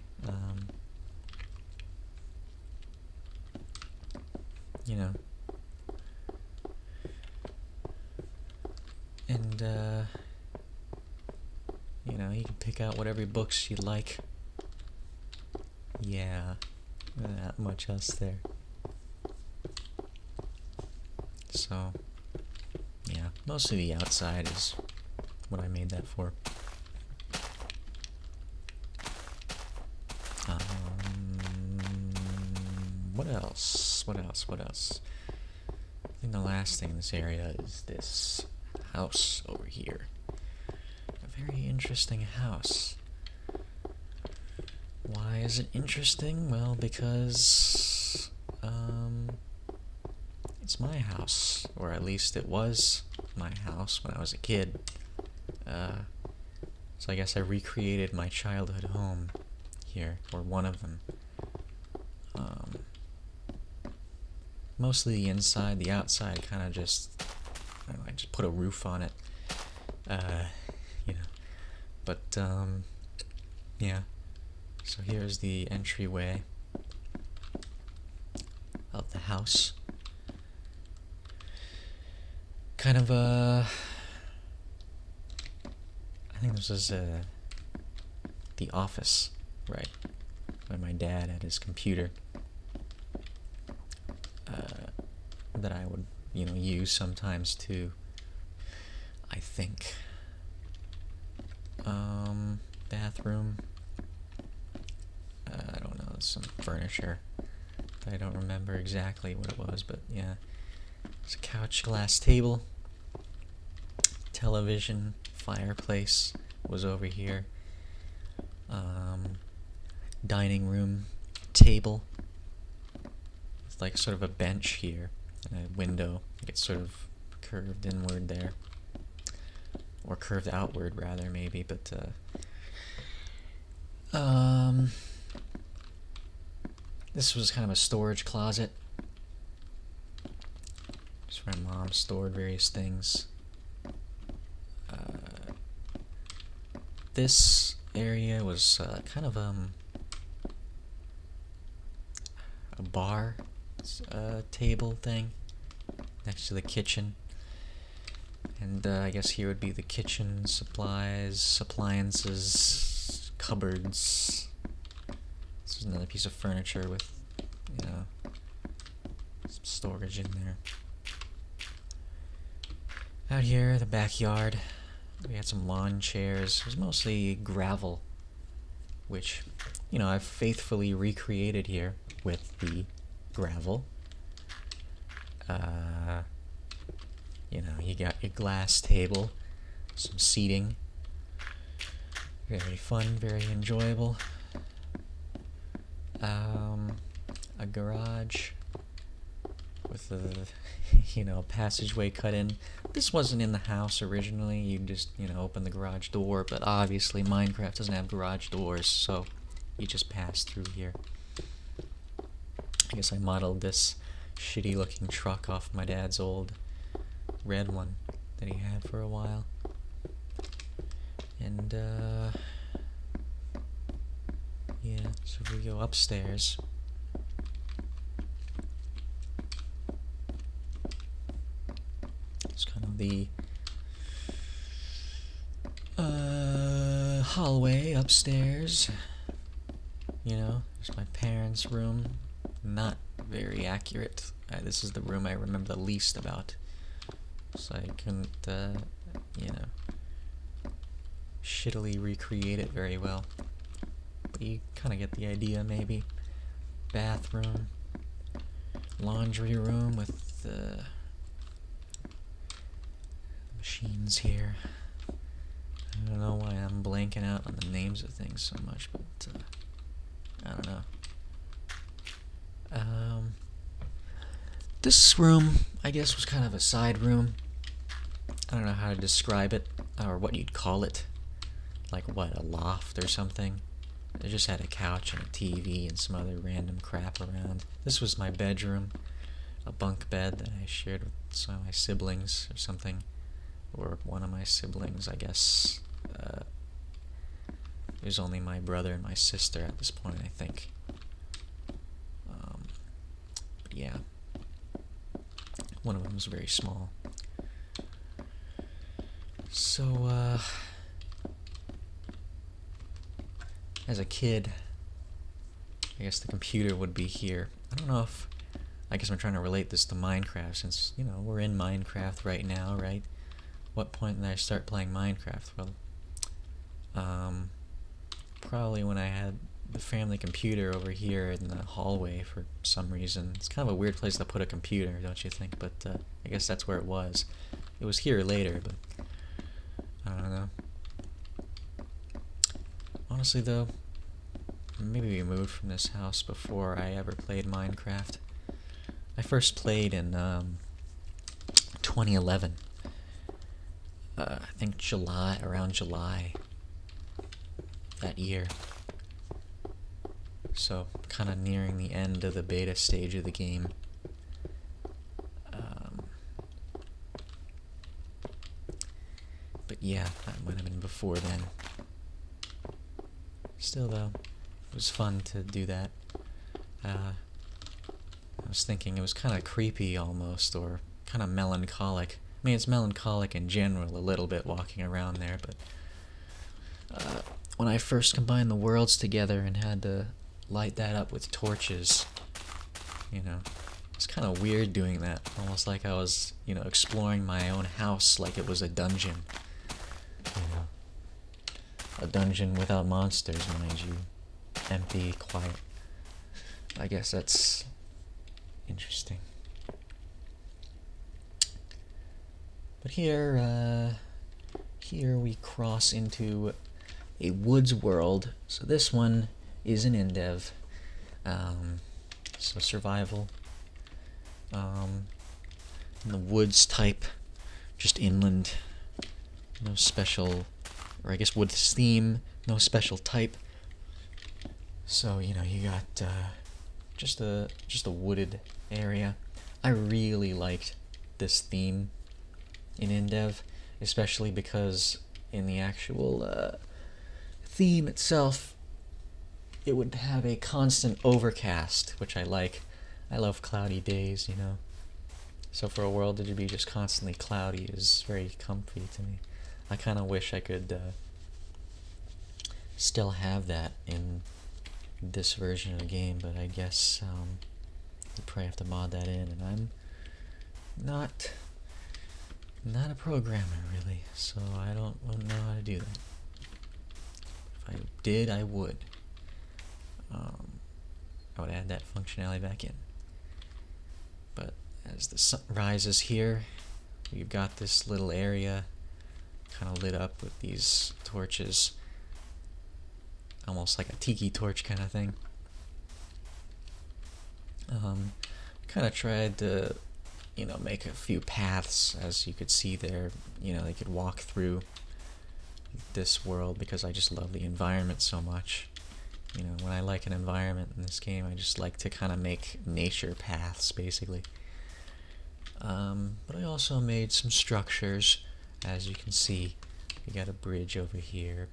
You know. And, you know, you can pick out whatever books you like. Yeah, not much else there. So, yeah, mostly the outside is what I made that for. What else? I think the last thing in this area is this house over here. A very interesting house. Why is it interesting? Well, because it's my house, or at least it was my house when I was a kid. So I guess I recreated my childhood home here, or one of them. Mostly the inside, the outside kind of just, I don't know, I just put a roof on it, you know, but, yeah, so here's the entryway of the house. Kind of, I think this was, the office, right, when my dad had his computer. That I would, you know, use sometimes too. I think. Bathroom. I don't know, some furniture. I don't remember exactly what it was, but yeah. There's a couch, glass table, television, fireplace was over here. Dining room table. It's like sort of a bench here. And a window. It's sort of curved inward there. Or curved outward, rather, maybe, but, this was kind of a storage closet. Just where Mom stored various things. This area was, kind of, a bar table thing next to the kitchen, and I guess here would be the kitchen supplies, appliances, cupboards. This is another piece of furniture with, you know, some storage in there. Out here, the backyard, we had some lawn chairs. It was mostly gravel, which, you know, I've faithfully recreated here with the gravel. You know, you got your glass table, some seating. Very fun, very enjoyable. A garage with a, you know, passageway cut in. This wasn't in the house originally. You just, you know, open the garage door, but obviously Minecraft doesn't have garage doors, so you just pass through here. I guess I modeled this shitty looking truck off my dad's old red one that he had for a while. And, yeah, so if we go upstairs, it's kind of the, hallway upstairs. You know, there's my parents' room. Not very accurate. This is the room I remember the least about, so I couldn't, you know, shittily recreate it very well. But you kind of get the idea, maybe. Bathroom, laundry room with the machines here. I don't know why I'm blanking out on the names of things so much, but I don't know. This room, I guess was kind of a side room. I don't know how to describe it, or what you'd call it. Like what, a loft or something? It just had a couch and a TV and some other random crap around. This was my bedroom, a bunk bed that I shared with some of my siblings or something. Or one of my siblings, I guess. It was only my brother and my sister at this point, I think. But yeah. One of them was very small. So, as a kid, I guess the computer would be here. I don't know if... I guess I'm trying to relate this to Minecraft, since, you know, we're in Minecraft right now, right? What point did I start playing Minecraft? Well, probably when I had the family computer over here in the hallway for some reason. It's kind of a weird place to put a computer, don't you think? But I guess that's where it was. It was here later, but I don't know. Honestly, though, maybe we moved from this house before I ever played Minecraft. I first played in 2011. I think around July that year. So, kind of nearing the end of the beta stage of the game. But yeah, that might have been before then. Still though, it was fun to do that. I was thinking it was kind of creepy almost, or kind of melancholic. I mean, it's melancholic in general a little bit walking around there, but when I first combined the worlds together and had to light that up with torches, you know, it's kind of weird doing that. Almost like I was, you know, exploring my own house like it was a dungeon. You know, a dungeon without monsters, mind you. Empty, quiet. I guess that's interesting. But here we cross into a woods world. So this one is an indev. So survival. In the woods type, just inland. No special, or I guess woods theme, no special type. So, you know, you got just a wooded area. I really liked this theme in indev, especially because in the actual theme itself, it would have a constant overcast, which I like. I love cloudy days, you know. So for a world that would be just constantly cloudy is very comfy to me. I kind of wish I could still have that in this version of the game, but I guess you probably have to mod that in, and I'm not a programmer really, so I don't know how to do that. If I did, I would. I would add that functionality back in. But as the sun rises here, we've got this little area kind of lit up with these torches, almost like a tiki torch kind of thing. Kind of tried to, you know, make a few paths, as you could see there. You know, they could walk through this world because I just love the environment so much. You know, when I like an environment in this game, I just like to kind of make nature paths, basically. But I also made some structures, as you can see. We got a bridge over here,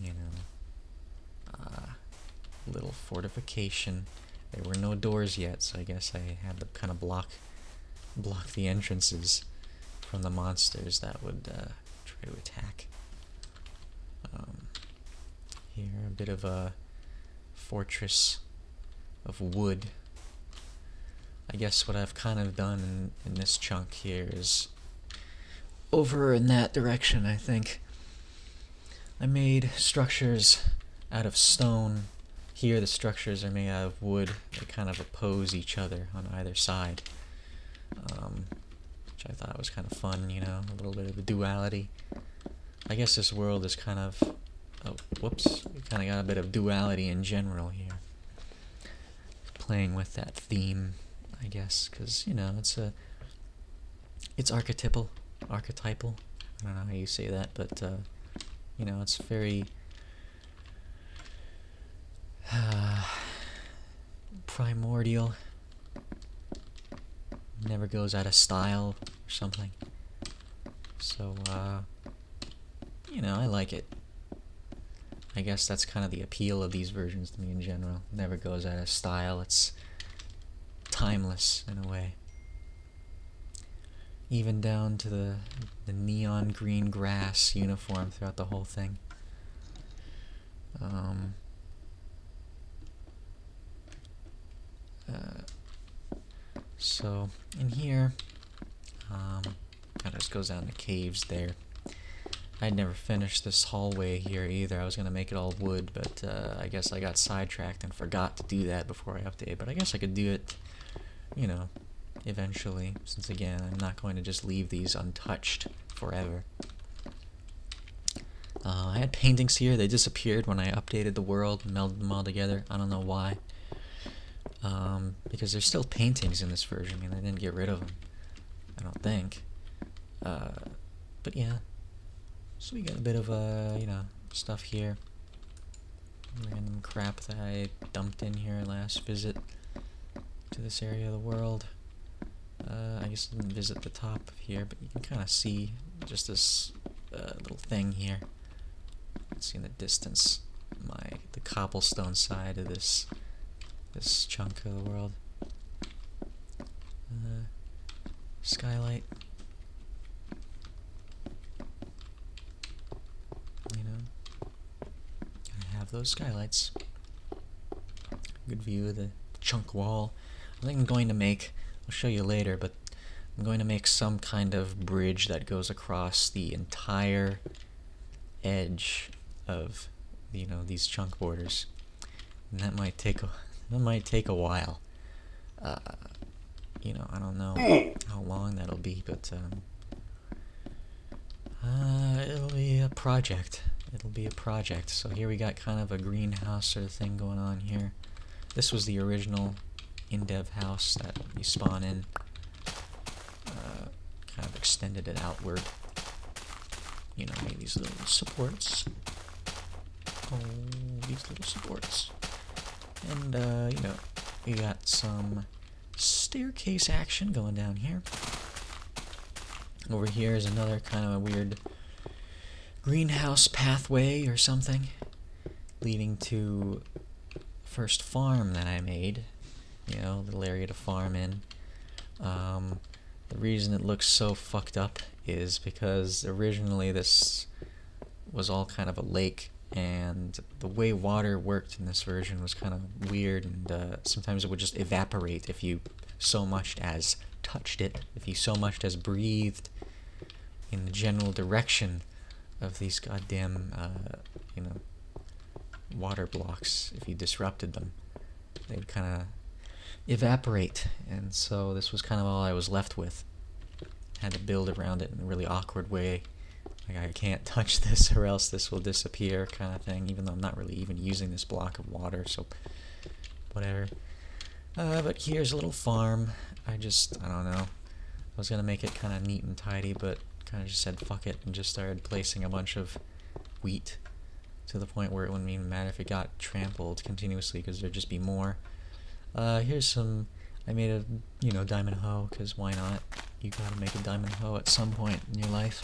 you know, little fortification. There were no doors yet, so I guess I had to kind of block the entrances from the monsters that would try to attack. Here, a bit of a fortress of wood. I guess what I've kind of done in this chunk here is over in that direction, I think. I made structures out of stone. Here the structures are made out of wood. They kind of oppose each other on either side, which I thought was kind of fun, you know, a little bit of a duality. I guess this world is kind of... Oh, whoops. We kind of got a bit of duality in general here. Playing with that theme, I guess, because, you know, it's a it's archetypal. Archetypal. I don't know how you say that, but you know, it's very primordial. Never goes out of style or something. So, you know, I like it. I guess that's kind of the appeal of these versions to me in general. Never goes out of style. It's timeless in a way. Even down to the neon green grass uniform throughout the whole thing. So in here, kind of just goes down to caves there. I'd never finished this hallway here either. I was going to make it all wood, but I guess I got sidetracked and forgot to do that before I updated. But I guess I could do it, you know, eventually, since again, I'm not going to just leave these untouched forever. I had paintings here. They disappeared when I updated the world and melded them all together. I don't know why. Because there's still paintings in this version. I mean, I didn't get rid of them. I don't think. But yeah. So we got a bit of, you know, stuff here. Random crap that I dumped in here last visit to this area of the world. I guess I didn't visit the top of here, but you can kind of see just this little thing here. You can see in the distance the cobblestone side of this chunk of the world. Skylight. You know, I have those skylights. Good view of the chunk wall. I think I'm going to make, I'll show you later, but I'm going to make some kind of bridge that goes across the entire edge of, you know, these chunk borders. And that might take a while. You know, I don't know how long that'll be, but it'll be a project. It'll be a project. So here we got kind of a greenhouse sort of thing going on here. This was the original indev house that you spawn in. Kind of extended it outward. You know, made these little supports. Oh, these little supports. And, you know, we got some staircase action going down here. Over here is another kind of a weird greenhouse pathway or something leading to first farm that I made. You know, little area to farm in. The reason it looks so fucked up is because originally this was all kind of a lake, and the way water worked in this version was kind of weird, and sometimes it would just evaporate if you so much as touched it, if you so much as breathed in the general direction of these goddamn, you know, water blocks. If you disrupted them, they would kind of evaporate, and so this was kind of all I was left with. Had to build around it in a really awkward way. Like, I can't touch this or else this will disappear kind of thing, even though I'm not really even using this block of water, so whatever. But here's a little farm. I don't know. I was gonna make it kind of neat and tidy, but kind of just said fuck it and just started placing a bunch of wheat to the point where it wouldn't even matter if it got trampled continuously, because there'd just be more. Here's some, I made a, you know, diamond hoe, because why not? You gotta make a diamond hoe at some point in your life.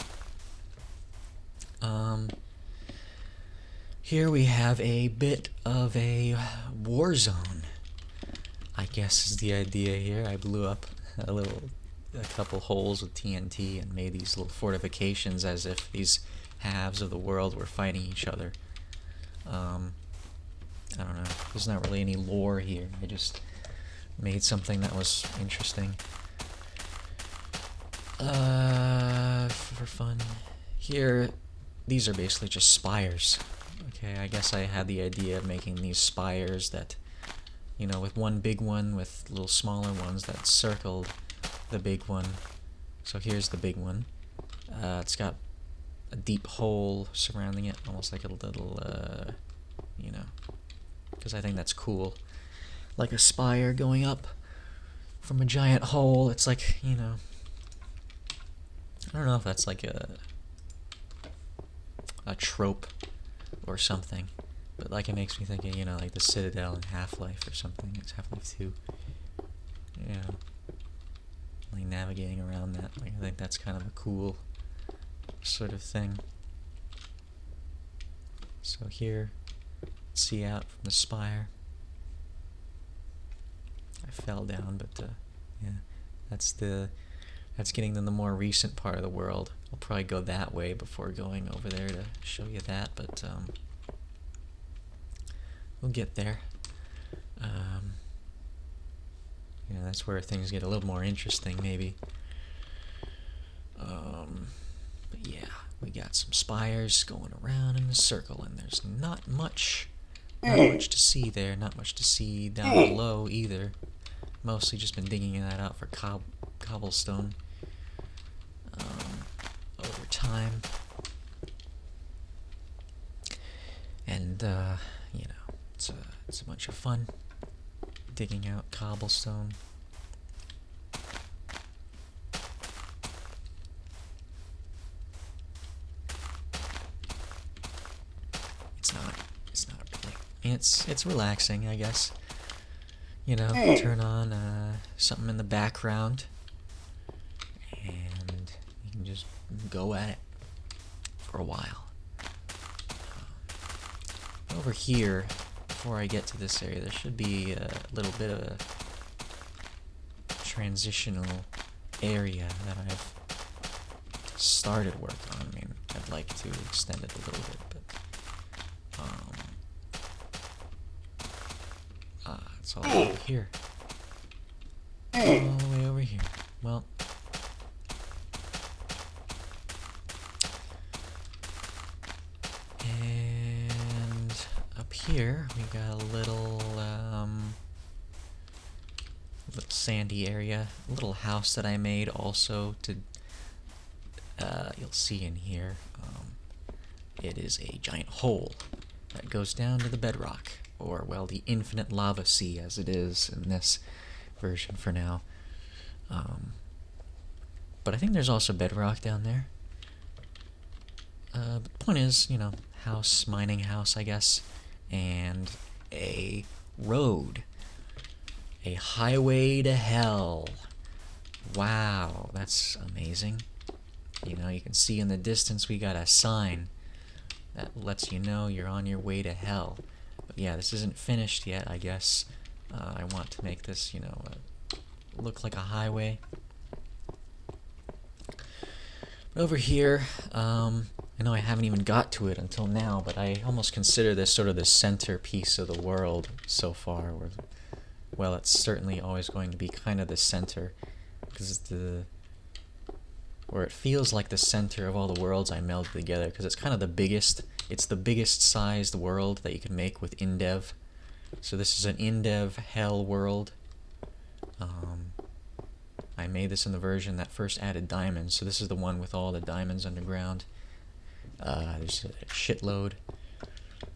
Here we have a bit of a war zone, I guess is the idea here. I blew up a couple holes with TNT and made these little fortifications as if these halves of the world were fighting each other. I don't know. There's not really any lore here. I just made something that was interesting. For fun. Here, these are basically just spires. Okay, I guess I had the idea of making these spires that, you know, with one big one, with little smaller ones that circled the big one. So here's the big one. It's got a deep hole surrounding it, almost like a little, you know, because I think that's cool. Like a spire going up from a giant hole. It's like, you know, I don't know if that's like a trope or something, but like it makes me think of, you know, like the Citadel in Half-Life or something. It's Half-Life 2. Yeah. Like navigating around that. Like I think that's kind of a cool sort of thing. So here, see out from the spire. I fell down, but yeah, that's getting to the more recent part of the world. I'll probably go that way before going over there to show you that, but we'll get there. You know, that's where things get a little more interesting, maybe. But yeah, we got some spires going around in a circle, and there's not much to see there. Not much to see down below either. Mostly just been digging that out for cobblestone over time. And you know, it's a bunch of fun digging out cobblestone. It's not really. It's relaxing, I guess. You know, turn on something in the background, and you can just go at it for a while. Over here, before I get to this area, there should be a little bit of a transitional area that I've started work on. I mean, I'd like to extend it a little bit, but it's all over here. All the way over here. Well, and up here we got a little sandy area, a little house that I made also to. You'll see in here. It is a giant hole that goes down to the bedrock, or well, the infinite lava sea as it is in this version for now. But I think there's also bedrock down there. But the point is, you know, mining house, I guess, and a road. A highway to hell. Wow, that's amazing. You know, you can see in the distance we got a sign that lets you know you're on your way to hell. But yeah, this isn't finished yet, I guess. I want to make this, you know, look like a highway. But over here, I know I haven't even got to it until now, but I almost consider this sort of the centerpiece of the world so far. Well, it's certainly always going to be kind of the center, because it's where it feels like the center of all the worlds I melded together, because it's kind of the biggest sized world that you can make with indev. So this is an indev hell world. I made this in the version that first added diamonds, so this is the one with all the diamonds underground. There's a shitload,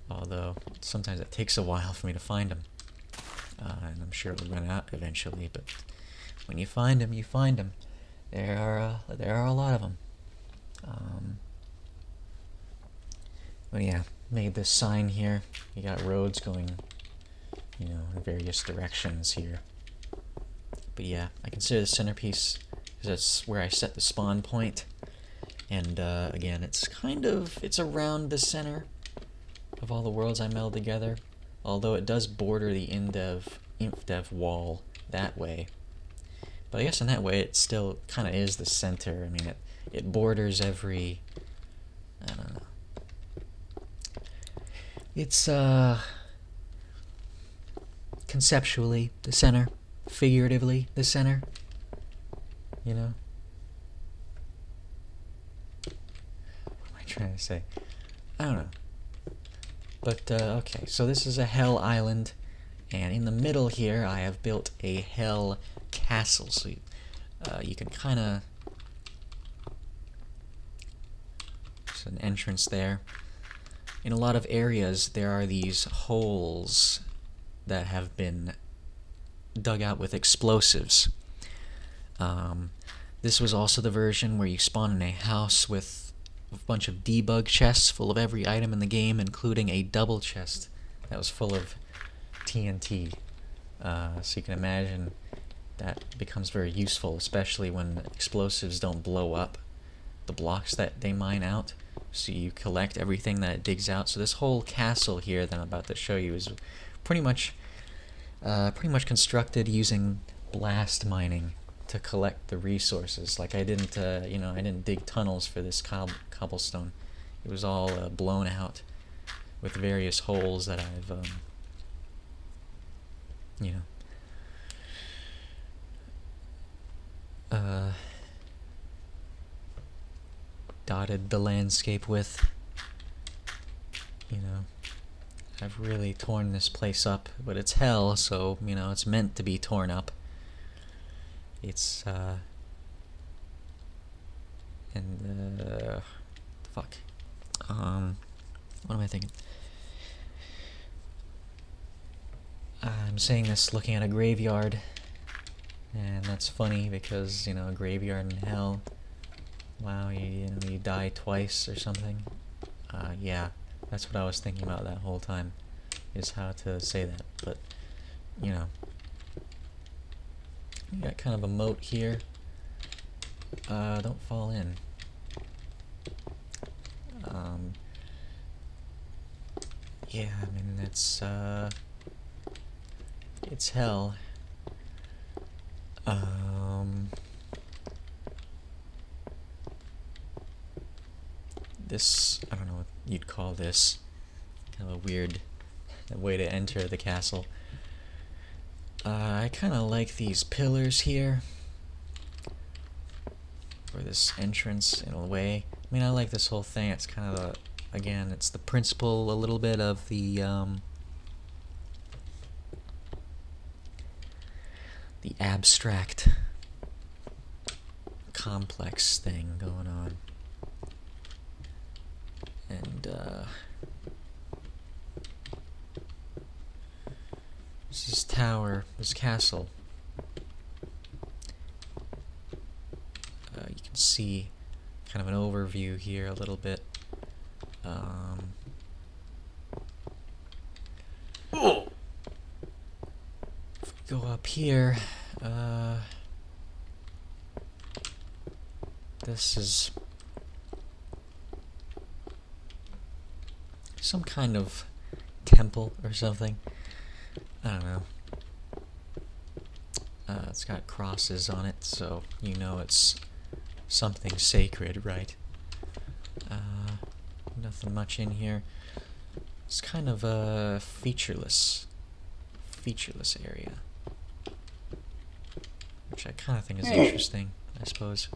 although sometimes it takes a while for me to find them. And I'm sure it'll run out eventually, but when you find them, you find them. There are a lot of them. But yeah, made this sign here. You got roads going, you know, in various directions here. But yeah, I consider the centerpiece because that's where I set the spawn point. And again, it's around the center of all the worlds I meld together. Although it does border the infdev wall that way. But I guess in that way it still kind of is the center. I mean, it borders every... I don't know. It's, conceptually the center. Figuratively the center. You know? What am I trying to say? I don't know. But, okay, so this is a hell island, and in the middle here I have built a hell castle, so you can kind of... There's an entrance there. In a lot of areas there are these holes that have been dug out with explosives. This was also the version where you spawn in a house with a bunch of debug chests full of every item in the game, including a double chest that was full of TNT. So you can imagine that becomes very useful, especially when explosives don't blow up the blocks that they mine out. So you collect everything that it digs out. So this whole castle here that I'm about to show you is pretty much constructed using blast mining to collect the resources. Like I didn't dig tunnels for this cobblestone. It was all blown out with various holes that I've dotted the landscape with. I've really torn this place up, but it's hell, so it's meant to be torn up. It's fuck. What am I thinking? I'm saying this looking at a graveyard, and that's funny because a graveyard in hell. Wow, you die twice or something. Yeah, that's what I was thinking about that whole time, is how to say that. But you got kind of a moat here. Don't fall in. Yeah, I mean it's hell. This, I don't know what you'd call this. Kind of a weird way to enter the castle. I kind of like these pillars here for this entrance in a way. I mean, I like this whole thing. It's kind of again, it's the principle a little bit of the abstract, complex thing going on. And this tower, this castle, you can see kind of an overview here a little bit. If we go up here, this is some kind of temple or something. I don't know. It's got crosses on it, so it's something sacred, right? Nothing much in here. It's kind of a featureless area, which I kind of think is interesting, I suppose.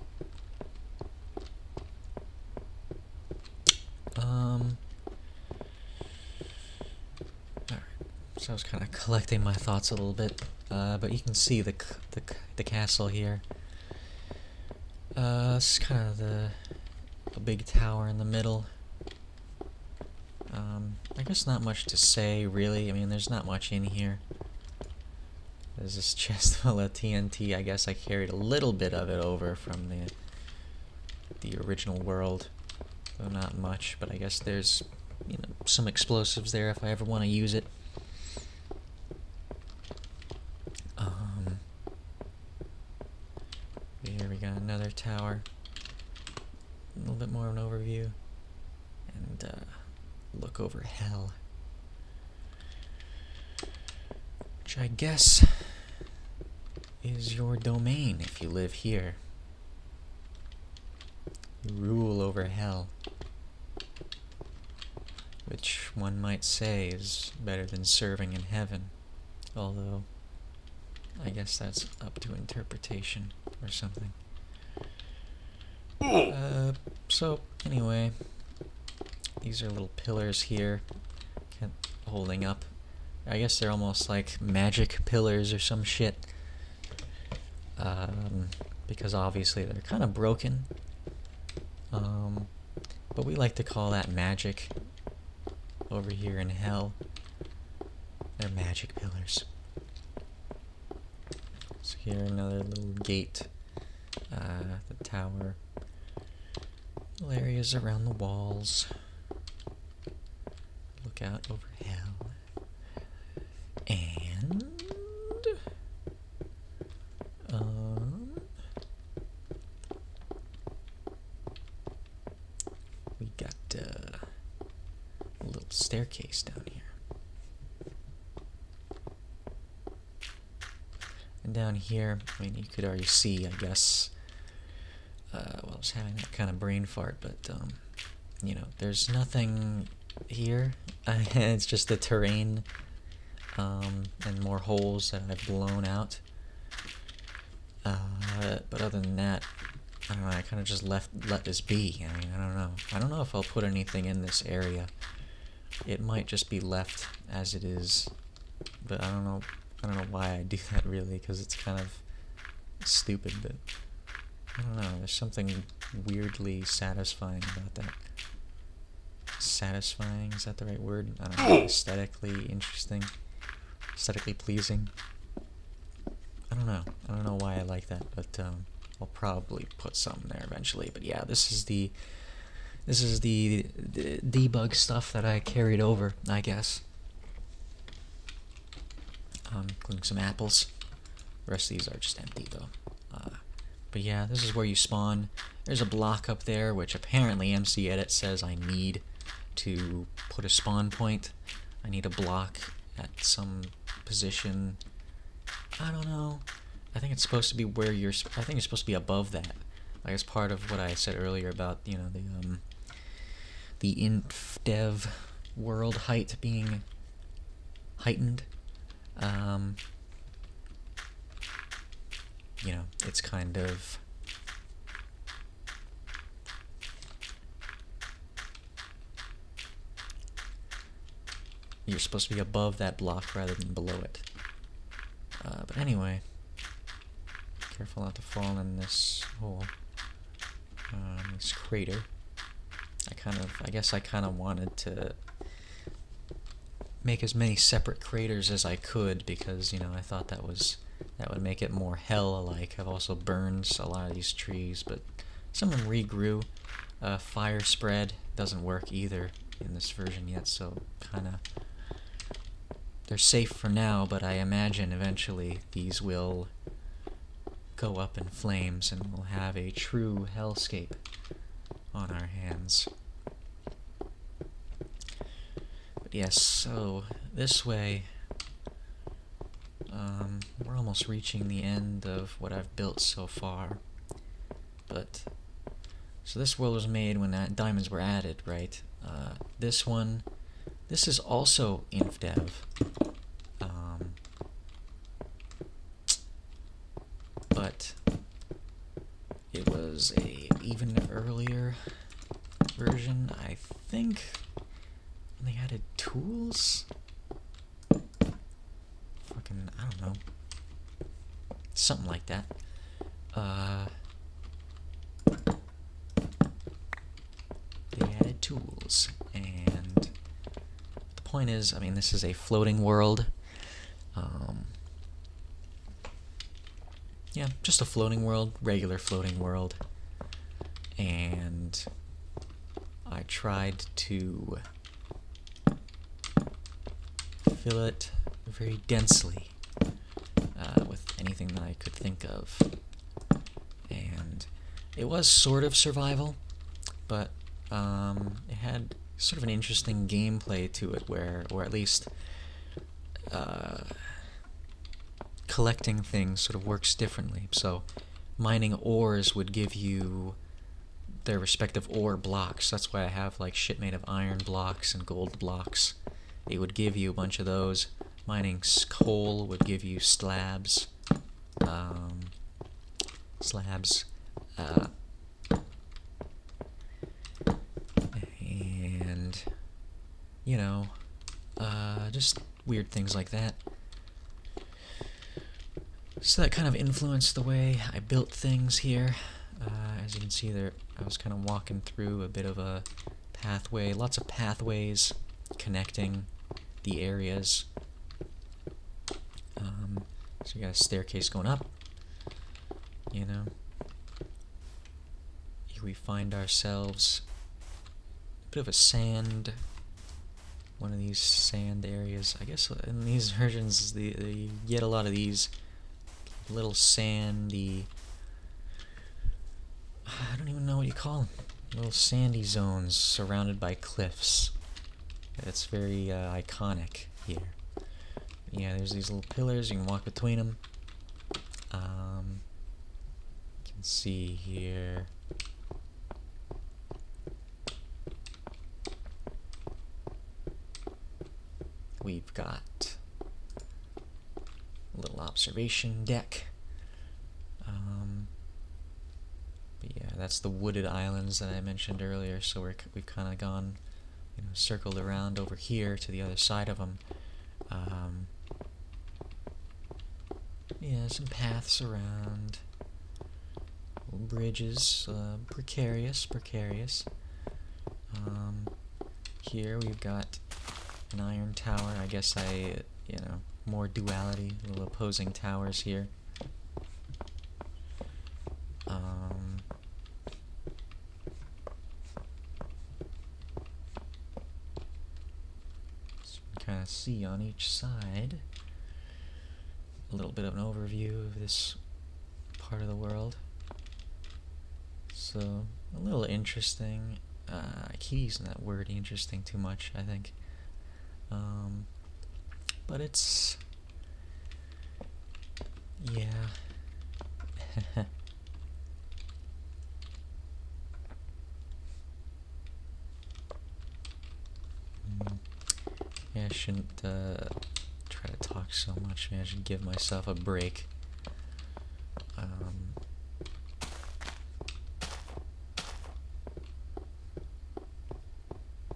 So I was kind of collecting my thoughts a little bit, but you can see the castle here. It's kind of a big tower in the middle. I guess not much to say, really. I mean, there's not much in here. There's this chest full of TNT. I guess I carried a little bit of it over from the original world, though not much. But I guess there's some explosives there if I ever want to use it. Here we got another tower. A little bit more of an overview. And look over hell. Which I guess is your domain if you live here. You rule over hell. Which one might say is better than serving in heaven. Although, I guess that's up to interpretation or something. So, anyway, these are little pillars here, holding up. I guess they're almost like magic pillars or some shit. Because obviously they're kind of broken. But we like to call that magic over here in hell. They're magic pillars. So here another little gate tower. Little areas around the walls. Look out over hell. And we got a little staircase down here. And down here, I mean, you could already see, I guess, well, I was having that kind of brain fart, but, you know, there's nothing here. It's just the terrain, and more holes that I've blown out. But other than that, I don't know, I kind of just let this be. I mean, I don't know. I don't know if I'll put anything in this area. It might just be left as it is, but I don't know why I do that really, because it's kind of stupid, but I don't know, there's something weirdly satisfying about that. Satisfying, is that the right word? I don't know, aesthetically interesting, aesthetically pleasing. I don't know why I like that, but I'll probably put something there eventually. But yeah, this is the debug stuff that I carried over, I guess. Including some apples. The rest of these are just empty though. But yeah, this is where you spawn. There's a block up there, which apparently MC Edit says I need to put a spawn point. I need a block at some position. I don't know. I think it's supposed to be where you're. I think it's supposed to be above that. Like as part of what I said earlier about, you know, the infdev world height being heightened. You know, it's kind of you're supposed to be above that block rather than below it. But anyway, careful not to fall in this hole, this crater. I guess I kind of wanted to make as many separate craters as I could because, you know, I thought that would make it more hell-like. I've also burned a lot of these trees, but some of them regrew. Fire spread doesn't work either in this version yet, so kind of they're safe for now, but I imagine eventually these will go up in flames and we'll have a true hellscape on our hands. But yes, so this way, we're almost reaching the end of what I've built so far. But so this world was made when diamonds were added, right? This is also infdev. But it was a even earlier version, I think. When they added tools? Fucking, I don't know. Something like that. They added tools, and the point is, I mean, this is a floating world. Yeah, just a floating world, regular floating world. And I tried to fill it very densely with anything that I could think of. And it was sort of survival, but it had sort of an interesting gameplay to it where, or at least collecting things sort of works differently. So mining ores would give you their respective ore blocks. That's why I have like shit made of iron blocks and gold blocks. It would give you a bunch of those. Mining coal would give you slabs. And you know, just weird things like that. So that kind of influenced the way I built things here. As you can see there, I was kind of walking through a bit of a pathway, lots of pathways connecting the areas. So you got a staircase going up, you know. we find ourselves a bit of a sand, one of these sand areas. I guess in these versions you get a lot of these little sandy, I don't even know what you call them, little sandy zones surrounded by cliffs. It's very iconic here. Yeah, there's these little pillars, you can walk between them. You can see here. We've got a little observation deck. But yeah, that's the wooded islands that I mentioned earlier, so we've kind of gone, circled around over here to the other side of them. Yeah, some paths around, little bridges, precarious. Here we've got an iron tower. I guess more duality, little opposing towers here. So you can kind of see on each side a little bit of an overview of this part of the world. So, a little interesting. I keep using that word interesting too much, I think. But it's... yeah. Yeah, I shouldn't try to talk so much. Maybe I should give myself a break.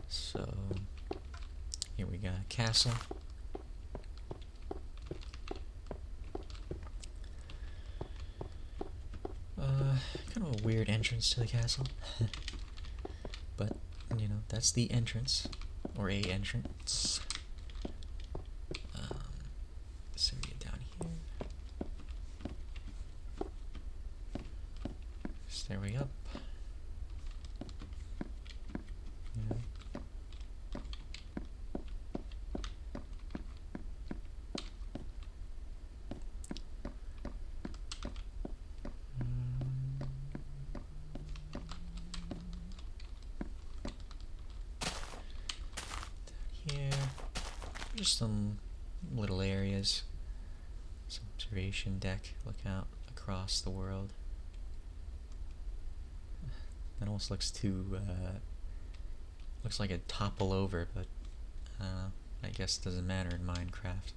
So, here we got a castle. Kind of a weird entrance to the castle. But, that's the entrance. Or a entrance. This area down here. Stairway up. Just some little areas, some observation deck, look out across the world. That almost looks too, looks like it'd topple over, but I guess it doesn't matter in Minecraft.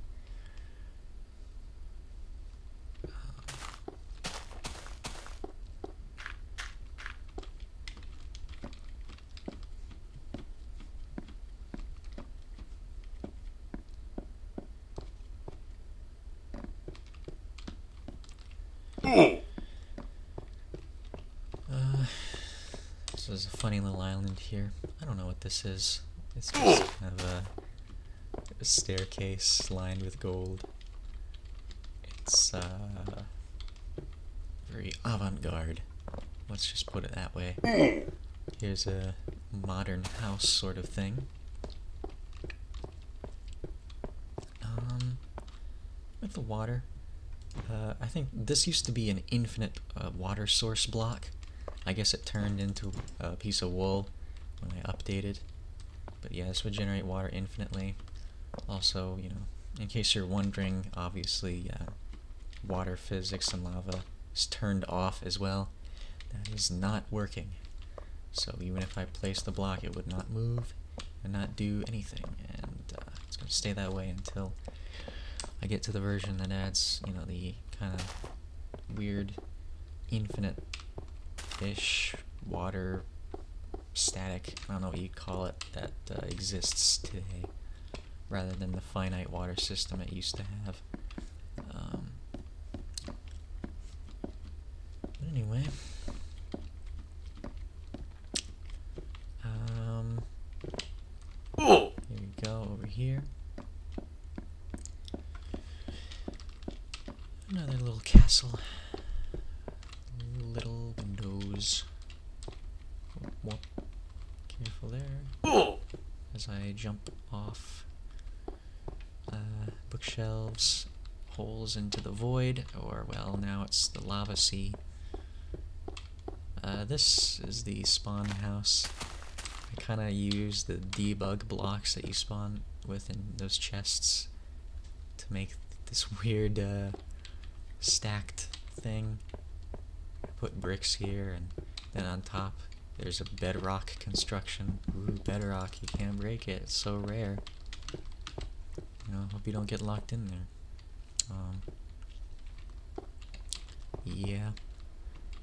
So there's a funny little island here. I don't know what this is. It's just kind of a staircase lined with gold. It's very avant-garde. Let's just put it that way. Here's a modern house sort of thing. With the water. I think this used to be an infinite water source block. I guess it turned into a piece of wool when I updated. But yeah, this would generate water infinitely. Also, in case you're wondering, obviously, water physics and lava is turned off as well. That is not working. So even if I place the block, it would not move and not do anything. And it's going to stay that way until I get to the version that adds, the kind of weird infinite-ish water static, I don't know what you'd call it, that exists today, rather than the finite water system it used to have. But anyway, here we go, over here. Another little castle. Little windows. as I jump off bookshelves, holes into the void, or well, now it's the lava sea. This is the spawn house. I kind of use the debug blocks that you spawn with in those chests to make this weird stacked thing. I put bricks here, and then on top there's a bedrock construction. Ooh, bedrock, you can't break it, it's so rare. You know, hope you don't get locked in there. Yeah.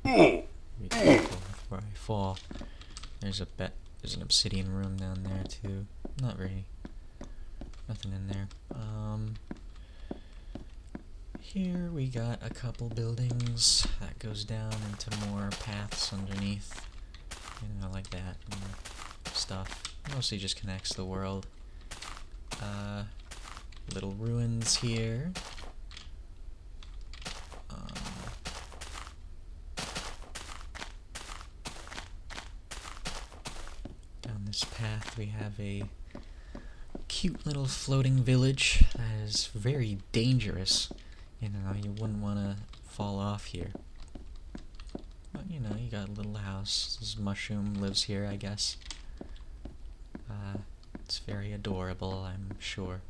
Be careful before I fall. There's an obsidian room down there too. Not really. Nothing in there. Here we got a couple buildings that goes down into more paths underneath. You know, like that and stuff. Mostly just connects the world. Little ruins here. Down this path we have a cute little floating village that is very dangerous. You know, you wouldn't want to fall off here. But, you know, you got a little house. This mushroom lives here, I guess. It's very adorable, I'm sure.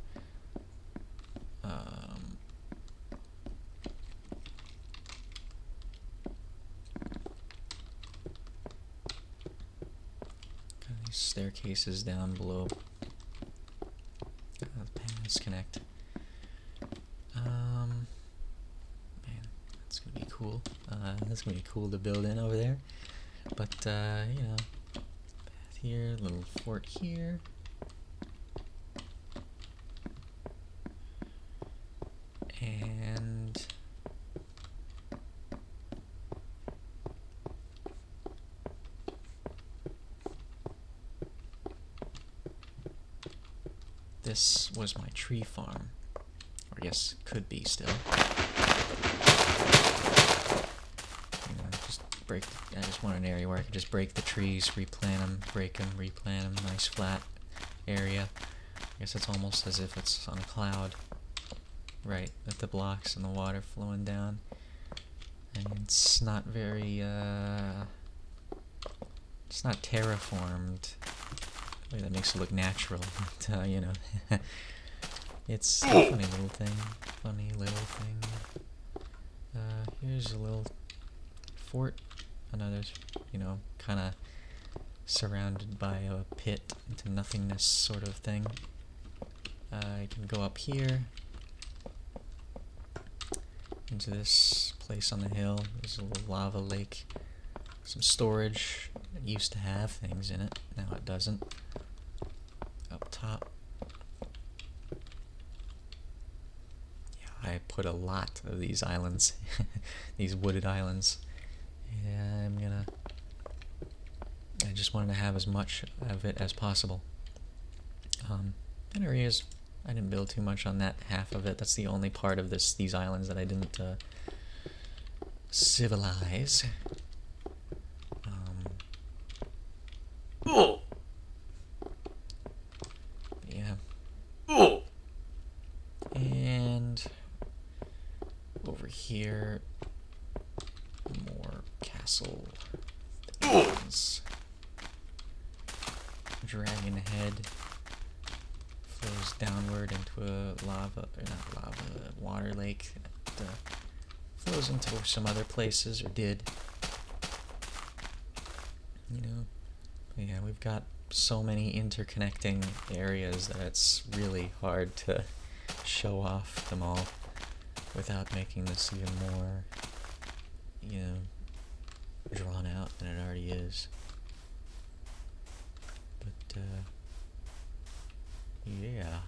Got these staircases down below. The paths connect. Man, that's gonna be cool. That's gonna be cool to build in over there. But, you know, path here, little fort here. And this was my tree farm. Or yes, could be still. You know, just break. I just want an area where I could just break the trees, replant them, break them, replant them. Nice flat area. I guess it's almost as if it's on a cloud. Right, with the blocks and the water flowing down. And it's not very, it's not terraformed. That makes it look natural, but, you know. It's a funny little thing. Here's a little fort. Another, you know, kind of surrounded by a pit into nothingness sort of thing. I can go up here. Into this place on the hill. There's a little lava lake. Some storage. It used to have things in it. Now it doesn't. Up top. Yeah, I put a lot of these islands. These wooded islands. Yeah, I just wanted to have as much of it as possible. Areas. I didn't build too much on that half of it. That's the only part of these islands that I didn't civilize. Yeah. And over here, more castle things. Dragon head. Flows downward into a water lake that flows into some other places, or did. You know, but yeah, we've got so many interconnecting areas that it's really hard to show off them all without making this even more, you know, drawn out than it already is. But, yeah.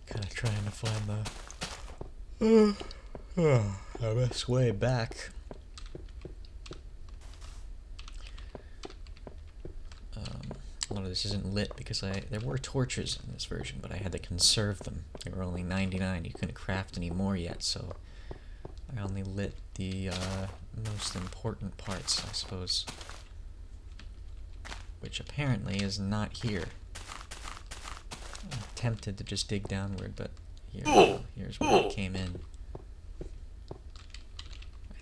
Kind of trying to find the best way back. A lot of this isn't lit because there were torches in this version, but I had to conserve them. They were only 99. You couldn't craft any more yet, so I only lit the most important parts, I suppose. which apparently is not here. I'm tempted to just dig downward, but here's where it came in.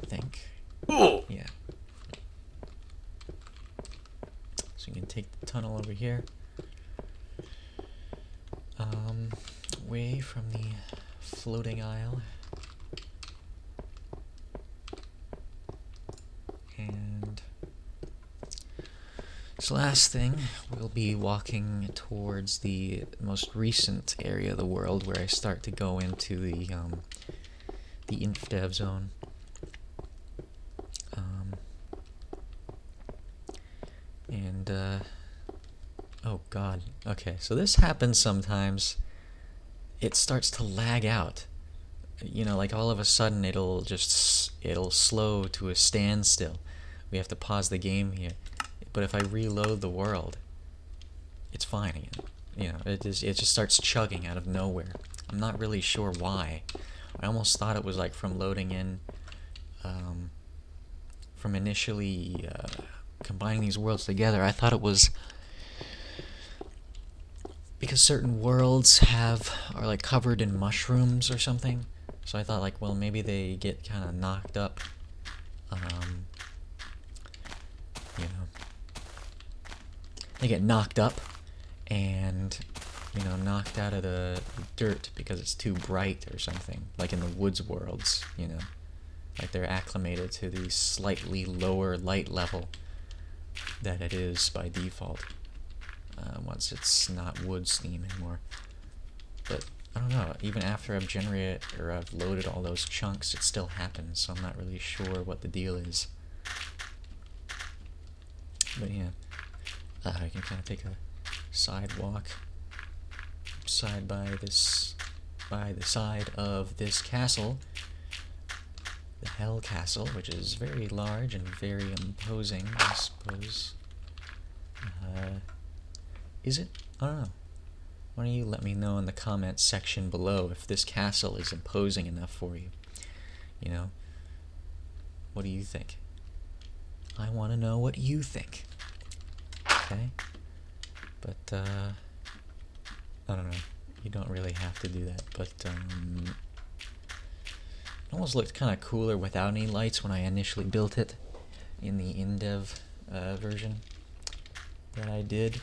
I think. Yeah. So you can take the tunnel over here. Away from the floating isle. And this last thing, we'll be walking towards the most recent area of the world where I start to go into the infdev zone. Oh god, okay, so this happens sometimes. It starts to lag out. You know, like all of a sudden it'll slow to a standstill. We have to pause the game here. But if I reload the world, it's fine again. You know, it just starts chugging out of nowhere. I'm not really sure why. I almost thought it was like from loading in, from initially combining these worlds together. I thought it was because certain worlds are like covered in mushrooms or something. So I thought like, well, maybe they get kind of knocked up, you know, they get knocked up and, you know, knocked out of the dirt because it's too bright or something, like in the woods worlds, you know, like they're acclimated to the slightly lower light level that it is by default, once it's not woods theme anymore. But I don't know, even after I've loaded all those chunks, it still happens, so I'm not really sure what the deal is. But yeah, I can kind of take a sidewalk by the side of this castle, the Hell Castle, which is very large and very imposing, I suppose. Is it? I don't know. Why don't you let me know in the comments section below if this castle is imposing enough for you. You know? What do you think? I want to know what you think. Okay? But, I don't know. You don't really have to do that, but, it almost looked kind of cooler without any lights when I initially built it in the indev version that I did.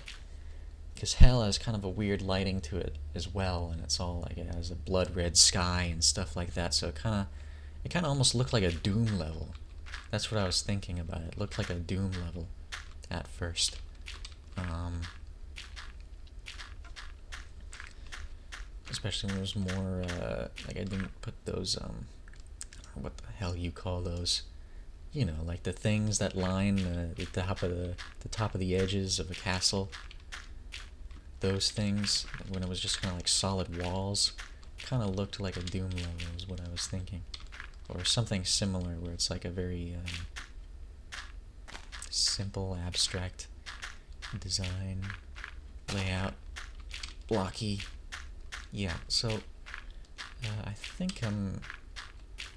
Because Hell has kind of a weird lighting to it as well, and it's all like it has a blood red sky and stuff like that, so it kind of almost looked like a Doom level. That's what I was thinking about it. It looked like a Doom level at first. Especially when it was more, like I didn't put those, what the hell you call those? You know, like the things that line the top of the edges of a castle. Those things, when it was just kind of like solid walls, kind of looked like a Doom level is what I was thinking. Or something similar where it's like a very simple, abstract design, layout, blocky. Yeah, so I think I'm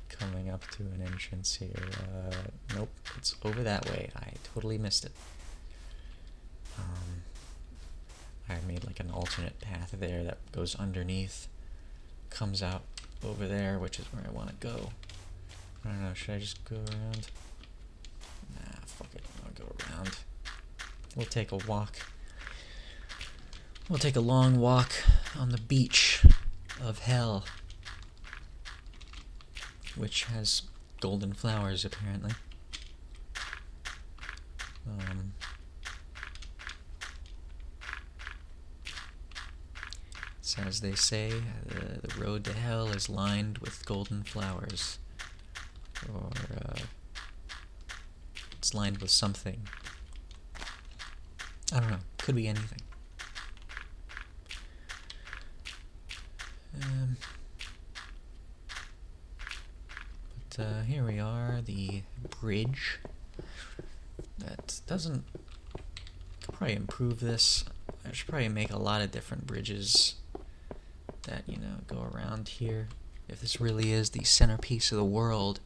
coming up to an entrance here. Nope, it's over that way. I totally missed it. I made like an alternate path there that goes underneath, comes out over there, which is where I want to go. I don't know, should I just go around? Nah, fuck it, I'll go around. We'll take a walk. We'll take a long walk on the beach of Hell, which has golden flowers, apparently. So as they say, the road to Hell is lined with golden flowers. Or, it's lined with something. I don't know, could be anything. But here we are, the bridge. That doesn't... Could probably improve this. I should probably make a lot of different bridges that, you know, go around here. If this really is the centerpiece of the world.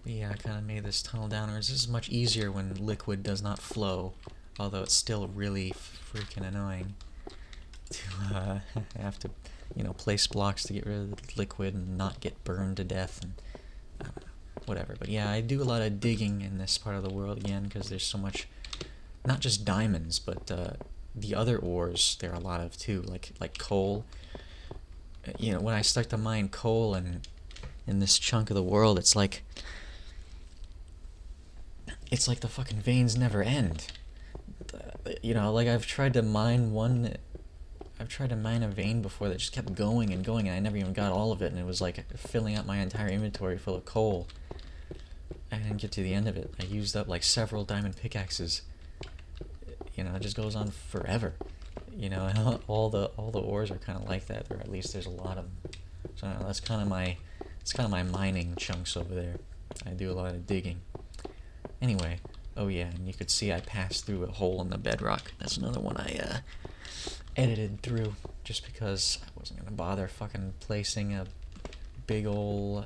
But yeah, I kind of made this tunnel downwards. This is much easier when liquid does not flow, although it's still really freaking annoying to have to, place blocks to get rid of the liquid and not get burned to death and I don't know, whatever. But yeah, I do a lot of digging in this part of the world again because there's so much, not just diamonds, but the other ores there are a lot of too, like coal. When I start to mine coal and in this chunk of the world, it's like the fucking veins never end. Like I've tried to mine a vein before that just kept going and going, and I never even got all of it, and it was like filling up my entire inventory full of coal. I didn't get to the end of it. I used up like several diamond pickaxes. It just goes on forever. All the ores are kind of like that, or at least there's a lot of them. So I don't know, that's kind of my mining chunks over there. I do a lot of digging. Anyway, oh yeah, and you could see I passed through a hole in the bedrock. That's another one I edited through just because I wasn't gonna bother fucking placing a big ol'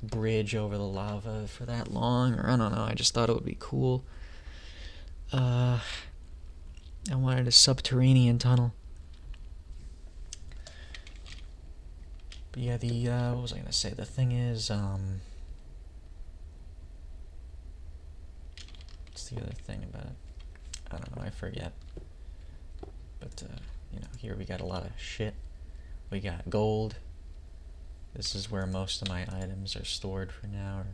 bridge over the lava for that long, or I don't know, I just thought it would be cool. I wanted a subterranean tunnel. But yeah, what was I gonna say? The thing is, what's the other thing about it? I don't know, I forget. But, here we got a lot of shit. We got gold. This is where most of my items are stored for now, or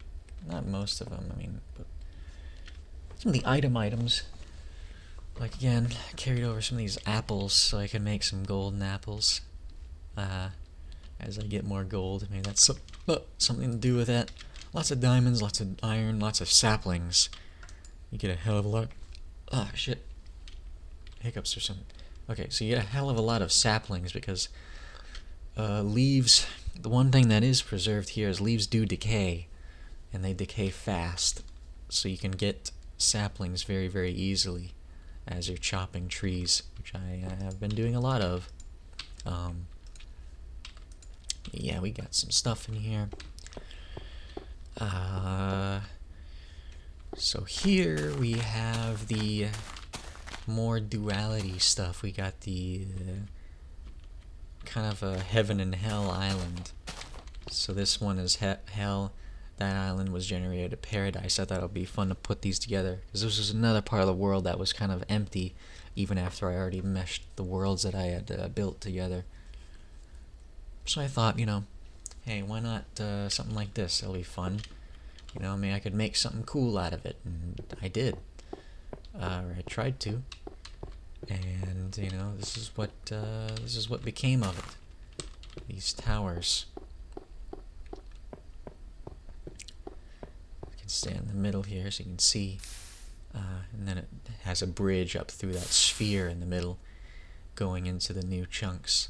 not most of them, but some of the items. Like again, carried over some of these apples so I can make some golden apples. As I get more gold, maybe that's something to do with that. Lots of diamonds, lots of iron, lots of saplings. You get a hell of a lot. Ah, shit. Hiccups or something. Okay, so you get a hell of a lot of saplings because leaves. The one thing that is preserved here is leaves do decay, and they decay fast. So you can get saplings very, very easily as you're chopping trees, which I have been doing a lot of. Yeah, we got some stuff in here. So here we have the more duality stuff. We got the kind of a heaven and hell island. So this one is hell. That island was generated a paradise. I thought it would be fun to put these together because this was another part of the world that was kind of empty even after I already meshed the worlds that I had built together. So I thought, hey, why not something like this? It'll be fun. I could make something cool out of it, and I did. Or I tried to. And, this is what became of it. These towers. I can stay in the middle here so you can see. And then it has a bridge up through that sphere in the middle, going into the new chunks.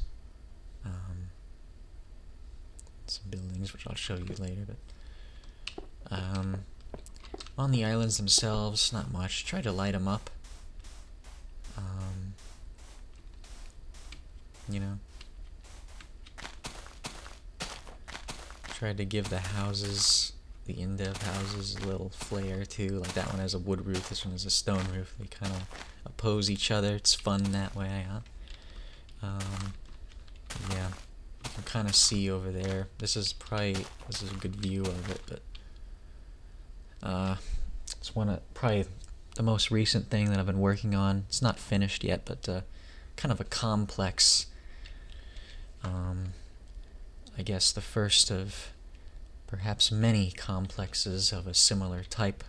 Some buildings, which I'll show you later, but on the islands themselves, not much. Try to light them up. Tried to give the houses, the indev houses, a little flair too. Like that one has a wood roof, this one has a stone roof. They kind of oppose each other. It's fun that way, huh? Yeah. You can kind of see over there. This is a good view of it, but it's probably the most recent thing that I've been working on. It's not finished yet, but kind of a complex. I guess the first of perhaps many complexes of a similar type,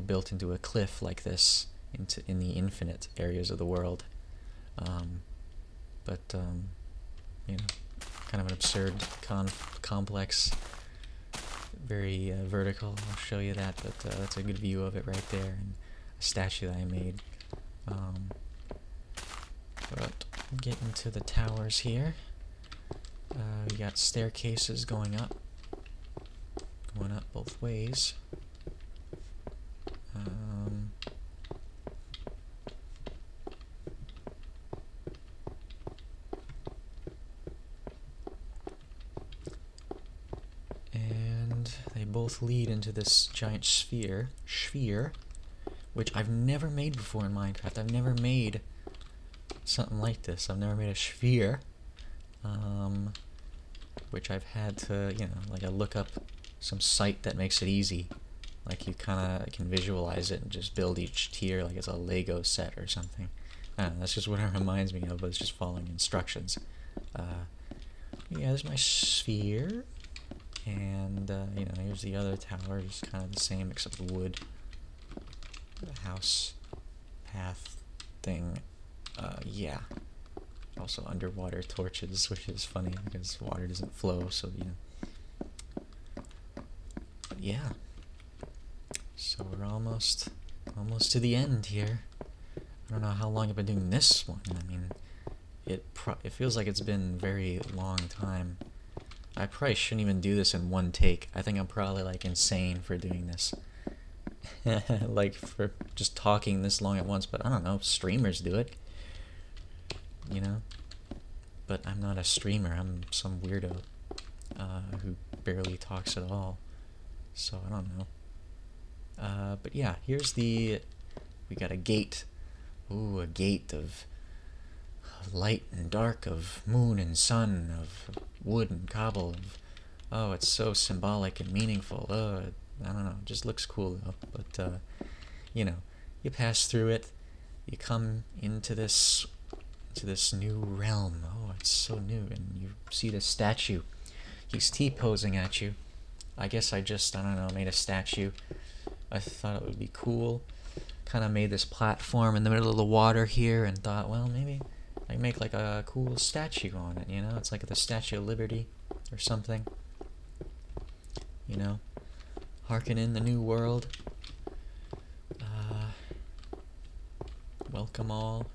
built into a cliff like this, in the infinite areas of the world. But kind of an absurd complex, very vertical. I'll show you that, but that's a good view of it right there, and a statue that I made. But getting to the towers here, we got staircases going up both ways. And they both lead into this giant sphere, which I've never made before in Minecraft. I've never made something like this. I've never made a sphere, which I've had to, you know, like I look up some site that makes it easy. Like you kind of can visualize it and just build each tier like it's a Lego set or something. I don't know, that's just what it reminds me of, but it's just following instructions. Yeah, there's my sphere. And, you know, here's the other tower. It's kind of the same except the wood. The house path thing. Yeah. Also underwater torches, which is funny because water doesn't flow, so, you know. But yeah. So we're almost to the end here. I don't know how long I've been doing this one. I mean, it feels like it's been a very long time. I probably shouldn't even do this in one take. I think I'm probably like insane for doing this. Like for just talking this long at once, but I don't know, streamers do it. You know? But I'm not a streamer, I'm some weirdo who barely talks at all. So I don't know. But yeah, here's we got a gate. Ooh, a gate of light and dark, of moon and sun, of wood and cobble. Oh, it's so symbolic and meaningful. I don't know, it just looks cool though. But you know, you pass through it, you come into this new realm. Oh, it's so new, and you see this statue. He's T-posing at you. I guess I don't know, made a statue. I thought it would be cool. Kind of made this platform in the middle of the water here and thought, well, maybe I can make like a cool statue on it, you know? It's like the Statue of Liberty or something. You know? Harken in the new world. Welcome all.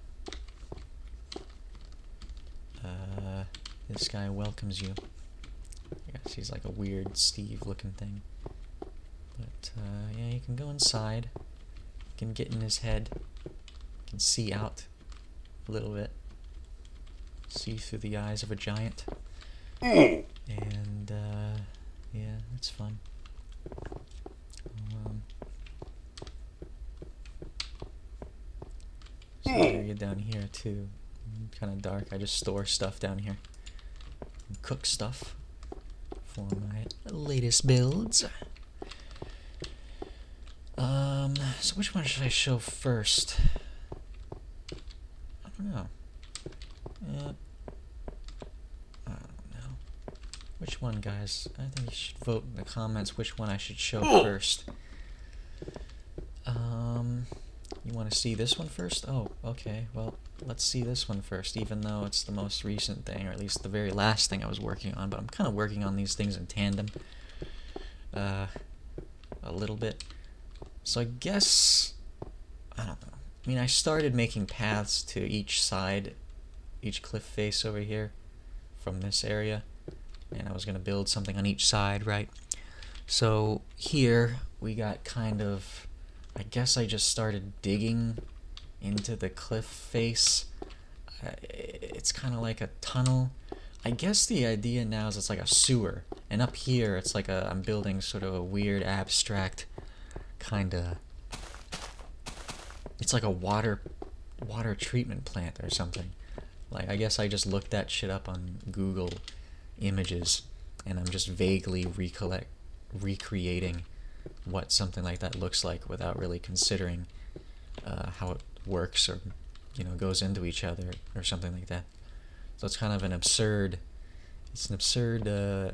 This guy welcomes you. I guess he's like a weird Steve-looking thing. But, yeah, you can go inside. You can get in his head. You can see out a little bit. See through the eyes of a giant. And, yeah, it's fun. There's an area down here, too. Kind of dark. I just store stuff down here. And cook stuff for my latest builds. So which one should I show first? I don't know. I don't know. Which one, guys? I think you should vote in the comments which one I should show first. You want to see this one first? Oh, okay. Well, let's see this one first, even though it's the most recent thing, or at least the very last thing I was working on, but I'm kind of working on these things in tandem. A little bit. So I guess, I don't know. I mean, I started making paths to each side, each cliff face over here from this area, and I was going to build something on each side, right? So here we got kind of, I guess I just started digging into the cliff face. It's kind of like a tunnel. I guess the idea now is it's like a sewer, and up here it's like I'm building sort of a weird abstract kind of, it's like a water treatment plant or something. Like, I guess I just looked that shit up on Google Images, and I'm just vaguely recreating what something like that looks like without really considering how it works or, you know, goes into each other or something like that. So it's kind of an absurd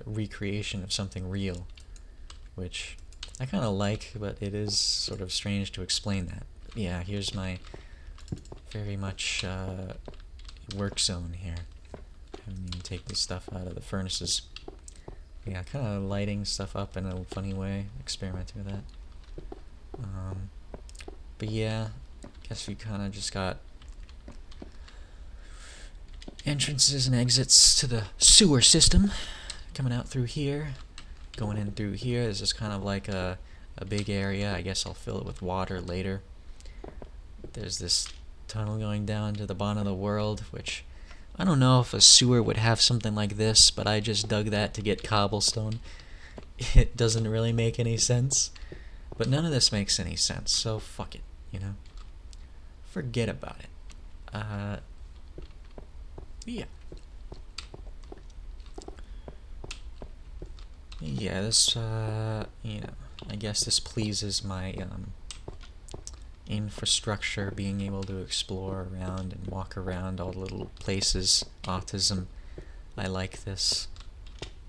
recreation of something real, which I kind of like, but it is sort of strange to explain that. Yeah, here's my very much work zone here. I haven't even take this stuff out of the furnaces. Yeah, kind of lighting stuff up in a funny way, experimenting with that. But yeah, guess we kind of just got entrances and exits to the sewer system. Coming out through here, going in through here. This is kind of like a big area. I guess I'll fill it with water later. There's this tunnel going down to the bottom of the world, which I don't know if a sewer would have something like this, but I just dug that to get cobblestone. it doesn't really make any sense. But none of this makes any sense, so fuck it, you know? Forget about it. Yeah. Yeah, this, you know, I guess this pleases my, infrastructure, being able to explore around and walk around all the little places. Autism, I like this.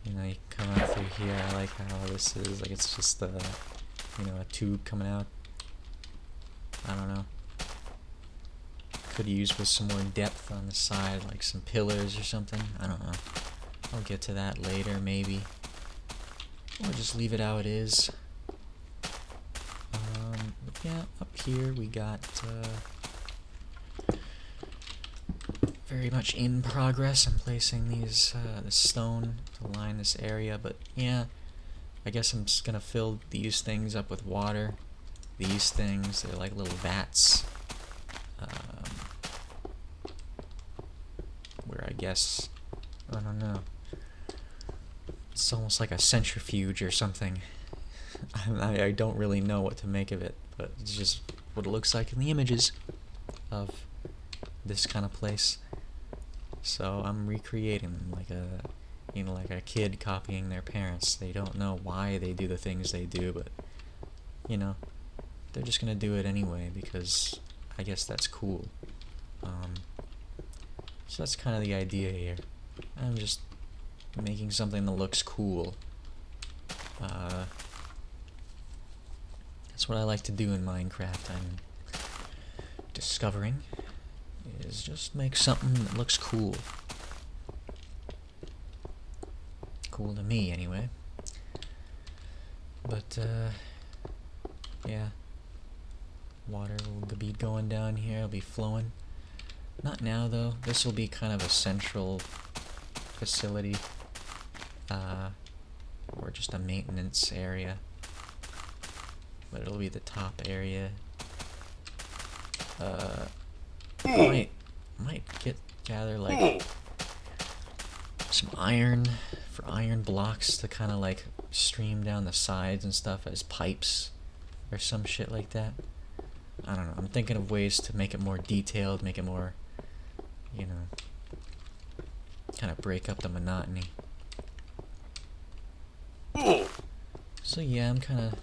You know, you come out through here, I like how this is, like, it's just, you know, a tube coming out. I don't know. Could use with some more depth on the side, like some pillars or something. I don't know. I'll get to that later, maybe. Or just leave it how it is. Yeah, up here we got, very much in progress. I'm placing these, the stone to line this area, but yeah, I guess I'm just gonna fill these things up with water. These things, they're like little vats. Where I guess, I don't know. It's almost like a centrifuge or something. I don't really know what to make of it, but it's just what it looks like in the images of this kind of place. So I'm recreating them like a, you know, like a kid copying their parents. They don't know why they do the things they do, but, you know, they're just gonna do it anyway because I guess that's cool. So that's kind of the idea here. I'm just making something that looks cool. That's what I like to do in Minecraft. I'm discovering is just make something that looks cool. Cool to me, anyway. But, yeah. Water will be going down here. It'll be flowing. Not now, though. This will be kind of a central facility. Or just a maintenance area. But it'll be the top area. Might gather like some iron for iron blocks to kind of like stream down the sides and stuff as pipes or some shit like that. I don't know. I'm thinking of ways to make it more detailed, make it more, you know, kind of break up the monotony. So yeah, I'm kind of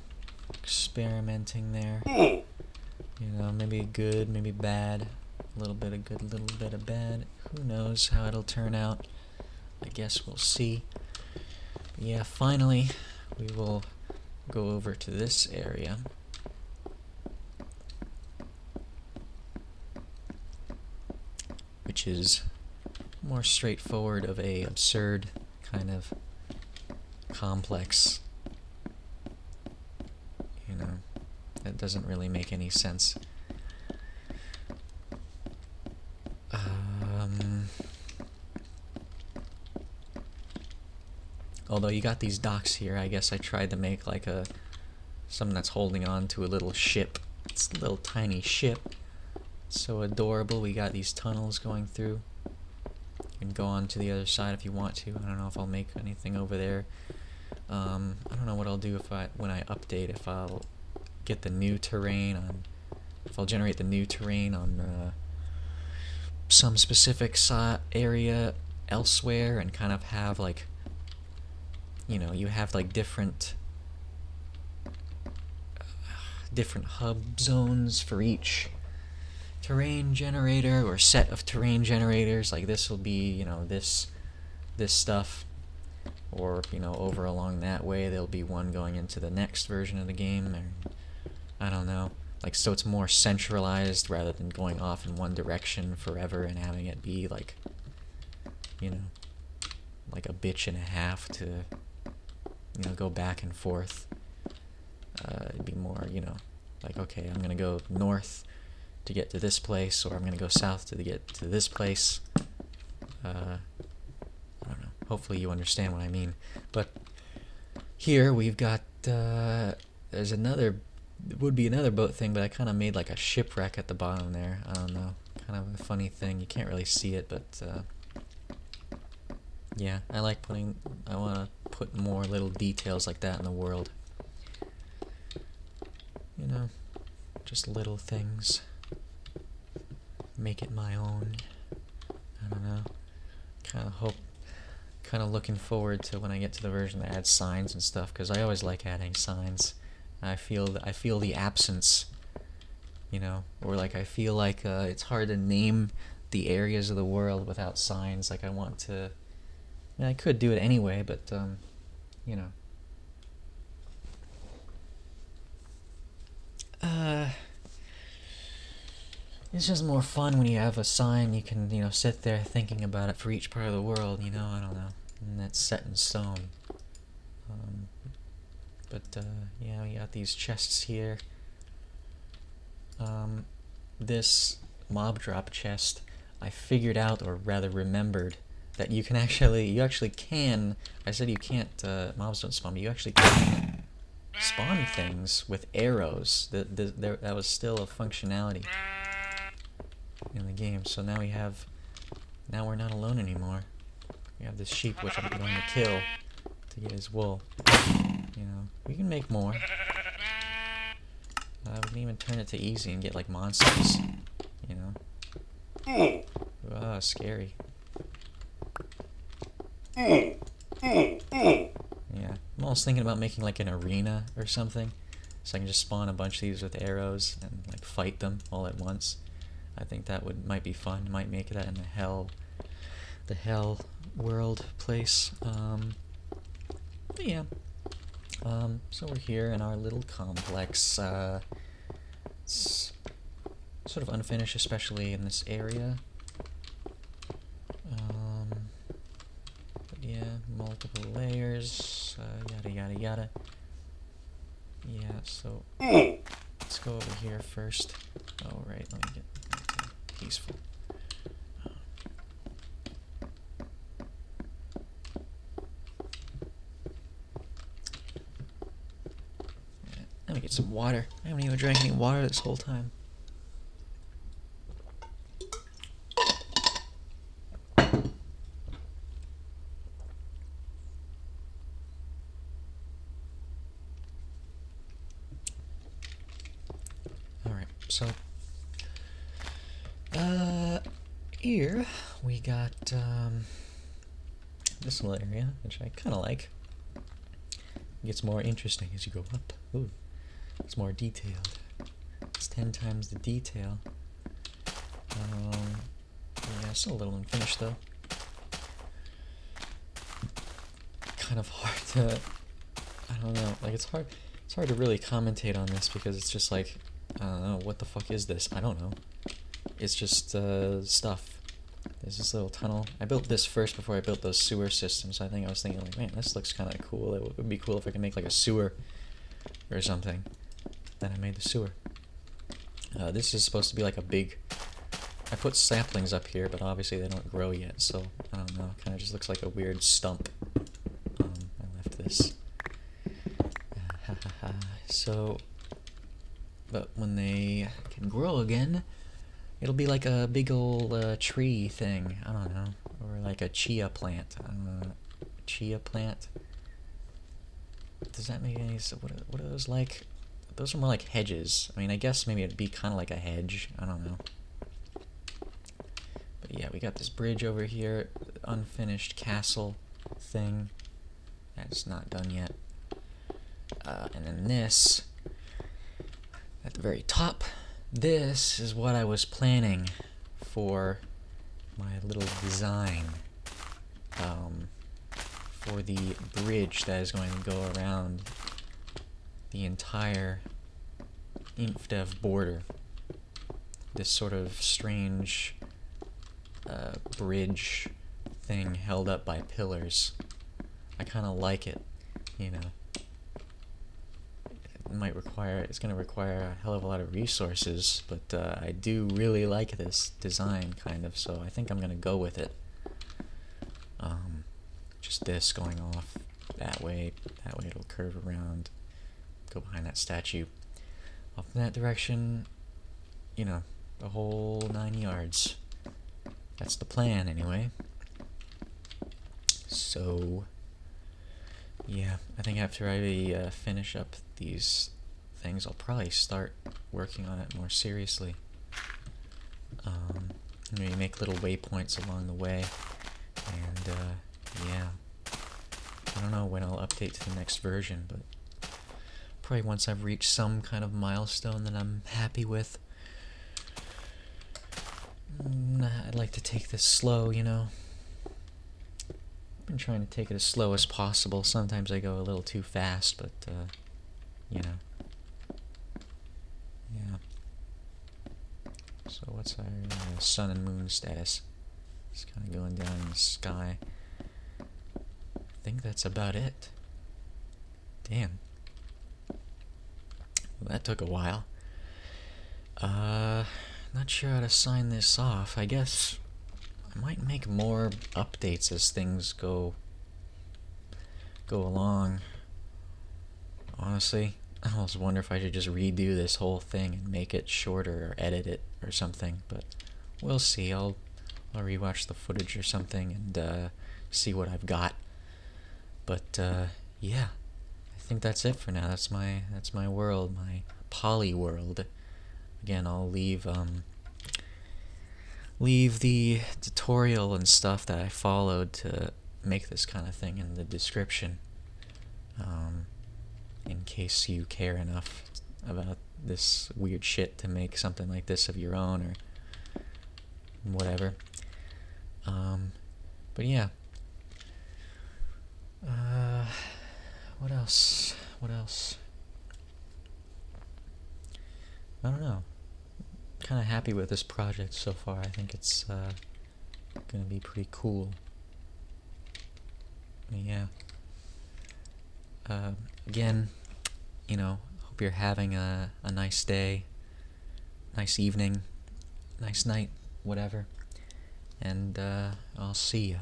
experimenting there. You know, maybe good, maybe bad. A little bit of good, a little bit of bad. Who knows how it'll turn out? I guess we'll see. But yeah, finally, we will go over to this area. Which is more straightforward of a absurd kind of complex. You know, that doesn't really make any sense. Although you got these docks here, I guess I tried to make like something that's holding on to a little ship. It's a little tiny ship. It's so adorable. We got these tunnels going through. You can go on to the other side if you want to. I don't know if I'll make anything over there. I don't know what I'll do when I update, if I'll get the new terrain on, if I'll generate the new terrain on some specific area elsewhere and kind of have like, you know, you have like different hub zones for each terrain generator or set of terrain generators. Like this will be, you know, this stuff, or, you know, over along that way there'll be one going into the next version of the game, or I don't know, like, so it's more centralized rather than going off in one direction forever and having it be like, you know, like a bitch and a half to, you know, go back and forth. It'd be more, you know, like, okay, I'm gonna go north to get to this place, or I'm gonna go south to get to this place. I don't know. Hopefully you understand what I mean. But here we've got, there's another, would be another boat thing, but I kind of made like a shipwreck at the bottom there. I don't know. Kind of a funny thing. You can't really see it, but, Yeah, I want to put more little details like that in the world. You know, just little things. Make it my own. I don't know. Kind of looking forward to when I get to the version that adds signs and stuff, because I always like adding signs. I feel the absence, or like I feel like it's hard to name the areas of the world without signs. Like I want to. I mean, I could do it anyway, but you know. It's just more fun when you have a sign. You can, sit there thinking about it for each part of the world. I don't know, and that's set in stone. Um, but yeah, we got these chests here. This mob drop chest, I figured out, or rather remembered, that you actually can. I said you can't. Mobs don't spawn, but you actually can spawn things with arrows. That was still a functionality in the game. So now we're not alone anymore. We have this sheep which I'm going to kill to get his wool. We can make more. We can even turn it to easy and get like monsters. Scary. Yeah, I'm almost thinking about making like an arena or something, so I can just spawn a bunch of these with arrows and like fight them all at once. I think that might be fun. Might make that in the hell world place. But yeah. So we're here in our little complex. It's sort of unfinished, especially in this area. But yeah, multiple layers. Yada yada yada. Yeah. So let's go over here first. Oh right, let me get peaceful. Let me get some water. I haven't even drank any water this whole time. Alright, so here we got this little area, which I kinda like. It gets more interesting as you go up. Ooh. It's more detailed. It's 10 times the detail. Yeah, still a little unfinished though. Kind of hard to, I don't know, like it's hard to really commentate on this because it's just like, I don't know, what the fuck is this? I don't know. It's just stuff. There's this little tunnel. I built this first before I built those sewer systems. I think I was thinking like, man, this looks kind of cool. It would be cool if I could make like a sewer or something. Then I made the sewer. This is supposed to be like a big... I put saplings up here, but obviously they don't grow yet, so I don't know. It kind of just looks like a weird stump. I left this. So, but when they can grow again, it'll be like a big old tree thing. I don't know. Or like a chia plant. Chia plant? Does that make any sense? What are those like? Those are more like hedges. I mean, I guess maybe it'd be kind of like a hedge. I don't know. But yeah, we got this bridge over here. Unfinished castle thing. That's not done yet. And then this. At the very top. This is what I was planning for my little design. For the bridge that is going to go around the entire infdev border. This sort of strange bridge thing held up by pillars. I kind of like it, It's going to require a hell of a lot of resources, but I do really like this design, kind of, so I think I'm going to go with it. Just this going off that way it'll curve around, go behind that statue, off in that direction, the whole 9 yards. That's the plan, anyway. So, yeah, I think after I finish up these things, I'll probably start working on it more seriously. Maybe make little waypoints along the way, and yeah, I don't know when I'll update to the next version, but probably once I've reached some kind of milestone that I'm happy with. I'd like to take this slow, you know. I've been trying to take it as slow as possible. Sometimes I go a little too fast, but, you know. Yeah. So what's our sun and moon status? It's kind of going down in the sky. I think that's about it. Damn. Well, that took a while. Not sure how to sign this off. I guess I might make more updates as things go along. Honestly, I almost wonder if I should just redo this whole thing and make it shorter or edit it or something, but we'll see. I'll rewatch the footage or something and see what I've got. But yeah, I think that's it for now. That's my world, my POLYWORLD. Again, I'll leave the tutorial and stuff that I followed to make this kind of thing in the description, in case you care enough about this weird shit to make something like this of your own or whatever. But yeah. What else? I don't know. Kind of happy with this project so far. I think it's gonna be pretty cool. Yeah. Again, you know, hope you're having a nice day, nice evening, nice night, whatever. And I'll see ya.